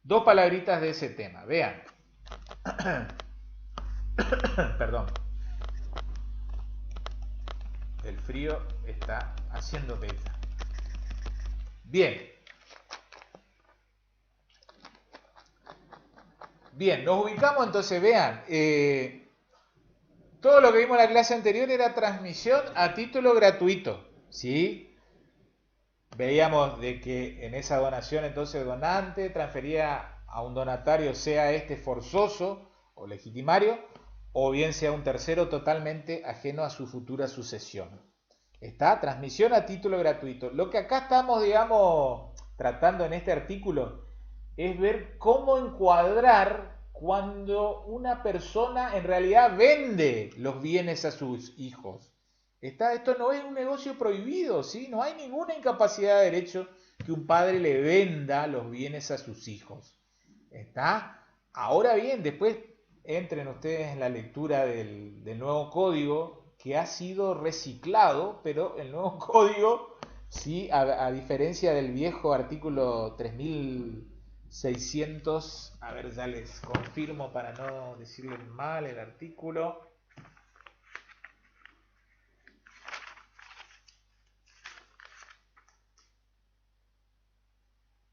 Dos palabritas de ese tema, vean. Perdón. El frío está haciendo bella. Bien. Bien, nos ubicamos entonces, vean. Todo lo que vimos en la clase anterior era transmisión a título gratuito, ¿sí? Veíamos de que en esa donación entonces el donante transfería a un donatario, sea este forzoso o legitimario, o bien sea un tercero totalmente ajeno a su futura sucesión. Está, transmisión a título gratuito. Lo que acá estamos, digamos, tratando en este artículo es ver cómo encuadrar cuando una persona en realidad vende los bienes a sus hijos. Esto no es un negocio prohibido, ¿sí? No hay ninguna incapacidad de derecho que un padre le venda los bienes a sus hijos. ¿Está? Ahora bien, después entren ustedes en la lectura del nuevo código que ha sido reciclado, pero el nuevo código, sí, a diferencia del viejo artículo 3600, a ver, ya les confirmo para no decirles mal el artículo.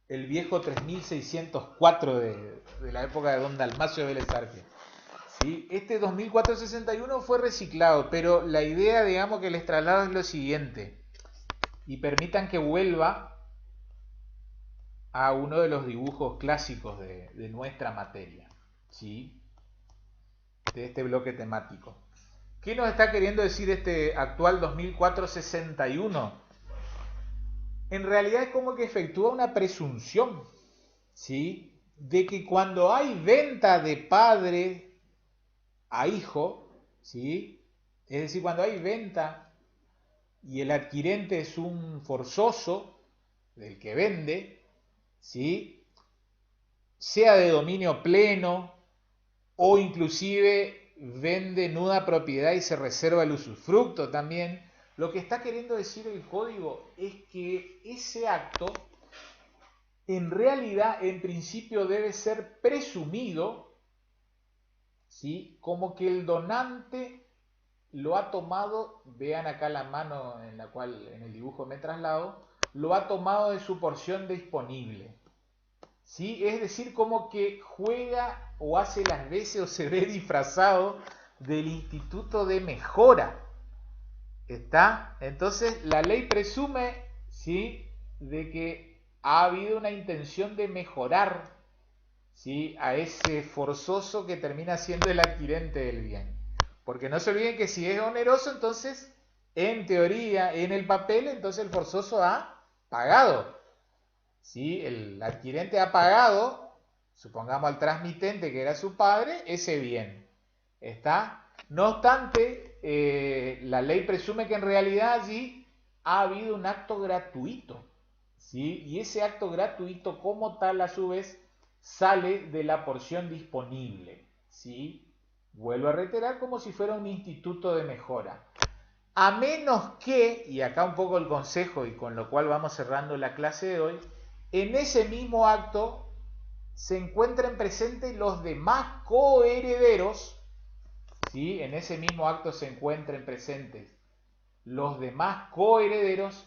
El viejo 3604 de la época de don Dalmacio Vélez Arfiel. ¿Sí? Este 2461 fue reciclado, pero la idea, digamos, que les traslado es lo siguiente. Y permitan que vuelva a uno de los dibujos clásicos de nuestra materia, ¿sí? De este bloque temático. ¿Qué nos está queriendo decir este actual 2461? En realidad es como que efectúa una presunción, ¿sí? De que cuando hay venta de padre a hijo, ¿sí? Es decir, cuando hay venta y el adquirente es un forzoso del que vende, ¿sí? Sea de dominio pleno o inclusive vende nuda propiedad y se reserva el usufructo también, lo que está queriendo decir el código es que ese acto en realidad en principio debe ser presumido, ¿sí? Como que el donante lo ha tomado, vean acá la mano en la cual en el dibujo me traslado, lo ha tomado de su porción disponible, ¿sí? Es decir, como que juega o hace las veces o se ve disfrazado del instituto de mejora. ¿Está? Entonces la ley presume, ¿sí?, de que ha habido una intención de mejorar, ¿sí?, a ese forzoso que termina siendo el adquirente del bien. Porque no se olviden que si es oneroso, entonces, en teoría, en el papel, entonces el forzoso ha pagado. ¿Sí? El adquirente ha pagado, supongamos al transmitente que era su padre, ese bien. ¿Está? No obstante, la ley presume que en realidad allí ha habido un acto gratuito, ¿sí? Y ese acto gratuito como tal a su vez sale de la porción disponible, ¿sí? Vuelvo a reiterar, como si fuera un instituto de mejora. A menos que, y acá un poco el consejo y con lo cual vamos cerrando la clase de hoy, en ese mismo acto se encuentren presentes los demás coherederos, ¿sí? En ese mismo acto se encuentren presentes los demás coherederos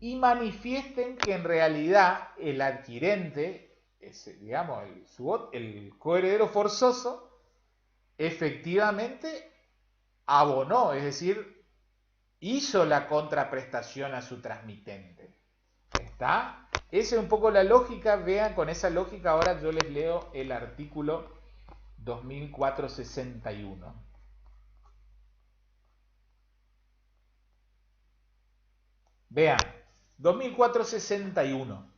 y manifiesten que en realidad el adquirente, digamos, el coheredero forzoso, efectivamente abonó, es decir, hizo la contraprestación a su transmitente. ¿Está? Esa es un poco la lógica. Vean, con esa lógica ahora yo les leo el artículo 2461. Vean, 2461.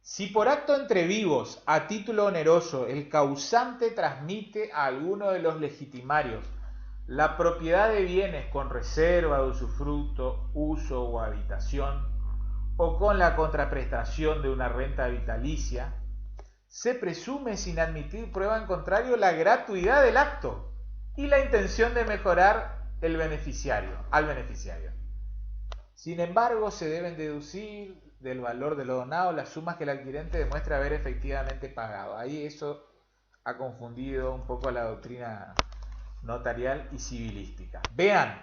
Si por acto entre vivos, a título oneroso, el causante transmite a alguno de los legitimarios la propiedad de bienes con reserva de usufructo, uso o habitación, o con la contraprestación de una renta vitalicia, se presume sin admitir prueba en contrario la gratuidad del acto y la intención de mejorar al beneficiario. Sin embargo, se deben deducir del valor de lo donado las sumas que el adquirente demuestre haber efectivamente pagado. Ahí eso ha confundido un poco la doctrina notarial y civilística. Vean,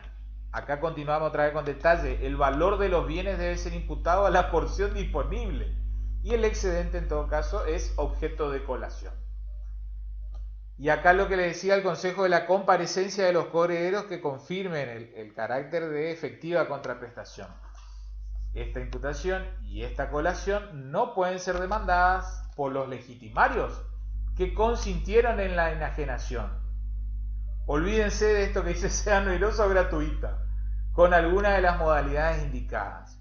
acá continuamos otra vez con detalle. El valor de los bienes debe ser imputado a la porción disponible y el excedente en todo caso es objeto de colación. Y acá lo que le decía el consejo de la comparecencia de los coherederos que confirmen el carácter de efectiva contraprestación. Esta imputación y esta colación no pueden ser demandadas por los legitimarios que consintieron en la enajenación. Olvídense de esto que dice sea onerosa o gratuita, con alguna de las modalidades indicadas.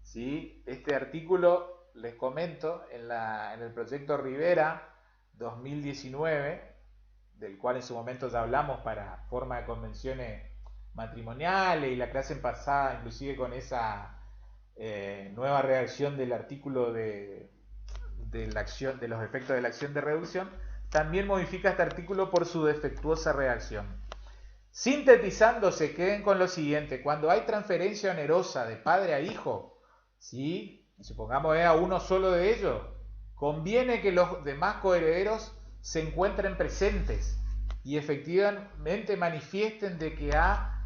¿Sí? Este artículo, les comento, en el proyecto Rivera 2019, del cual en su momento ya hablamos para forma de convenciones matrimoniales, y la clase pasada inclusive con esa nueva redacción del artículo de los efectos de la acción de reducción, también modifica este artículo por su defectuosa redacción. Sintetizando, se queden con lo siguiente: cuando hay transferencia onerosa de padre a hijo, ¿sí? Supongamos a uno solo de ellos, conviene que los demás coherederos se encuentren presentes y efectivamente manifiesten de que ha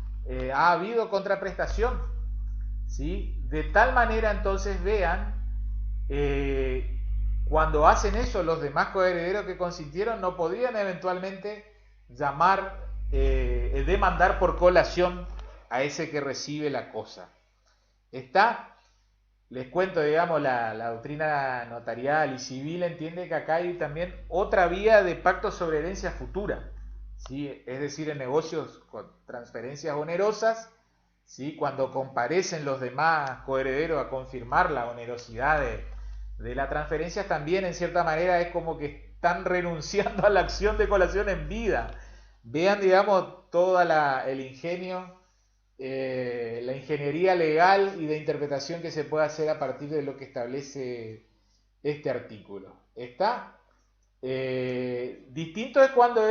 habido contraprestación, ¿sí? De tal manera entonces vean, cuando hacen eso, los demás coherederos que consintieron no podrían eventualmente demandar por colación a ese que recibe la cosa. Les cuento, digamos, la doctrina notarial y civil entiende que acá hay también otra vía de pacto sobre herencia futura, ¿sí? Es decir, en negocios con transferencias onerosas, ¿sí? Cuando comparecen los demás coherederos a confirmar la onerosidad de la transferencia, también en cierta manera es como que están renunciando a la acción de colación en vida. Vean, digamos, el ingenio, la ingeniería legal y de interpretación que se puede hacer a partir de lo que establece este artículo. Distinto es cuando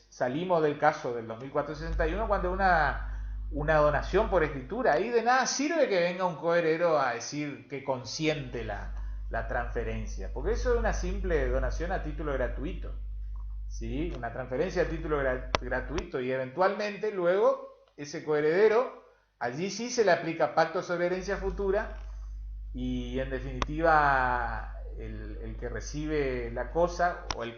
salimos del caso del 2461, cuando una donación por escritura. Ahí de nada sirve que venga un coheredero a decir que consiente la transferencia, porque eso es una simple donación a título gratuito, ¿sí? Una transferencia a título gratuito, y eventualmente luego ese coheredero, allí sí se le aplica pacto sobre herencia futura, y en definitiva el que recibe la cosa, o el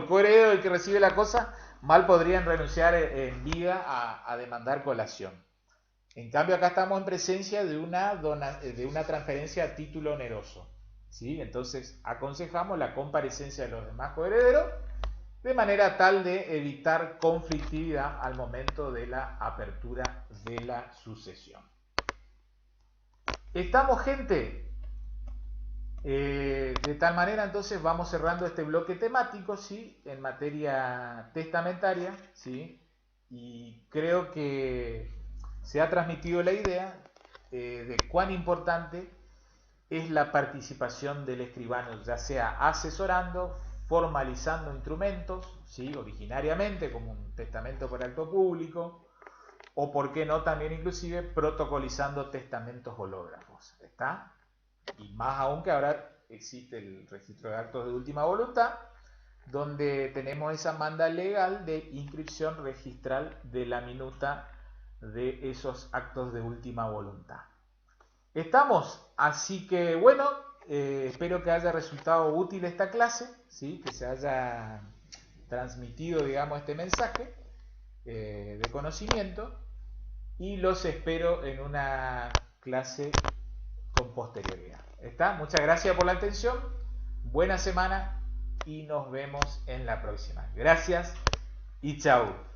coheredero del que recibe la cosa, mal podrían renunciar en vida a demandar colación. En cambio acá estamos en presencia de una transferencia a título oneroso, ¿sí? Entonces aconsejamos la comparecencia de los demás coherederos de manera tal de evitar conflictividad al momento de la apertura de la sucesión. ¿Estamos, gente? De tal manera entonces vamos cerrando este bloque temático, ¿sí? En materia testamentaria, ¿sí? Y creo que se ha transmitido la idea de cuán importante es la participación del escribano, ya sea asesorando, formalizando instrumentos, ¿sí? Originariamente como un testamento por acto público, o por qué no también inclusive protocolizando testamentos hológrafos. ¿Está? Y más aún que ahora existe el registro de actos de última voluntad, donde tenemos esa manda legal de inscripción registral de la minuta de esos actos de última voluntad. ¿Estamos? Así que bueno, espero que haya resultado útil esta clase, ¿sí? Que se haya transmitido, digamos, este mensaje de conocimiento, y los espero en una clase con posterioridad. ¿Está? Muchas gracias por la atención, buena semana y nos vemos en la próxima. Gracias y chao.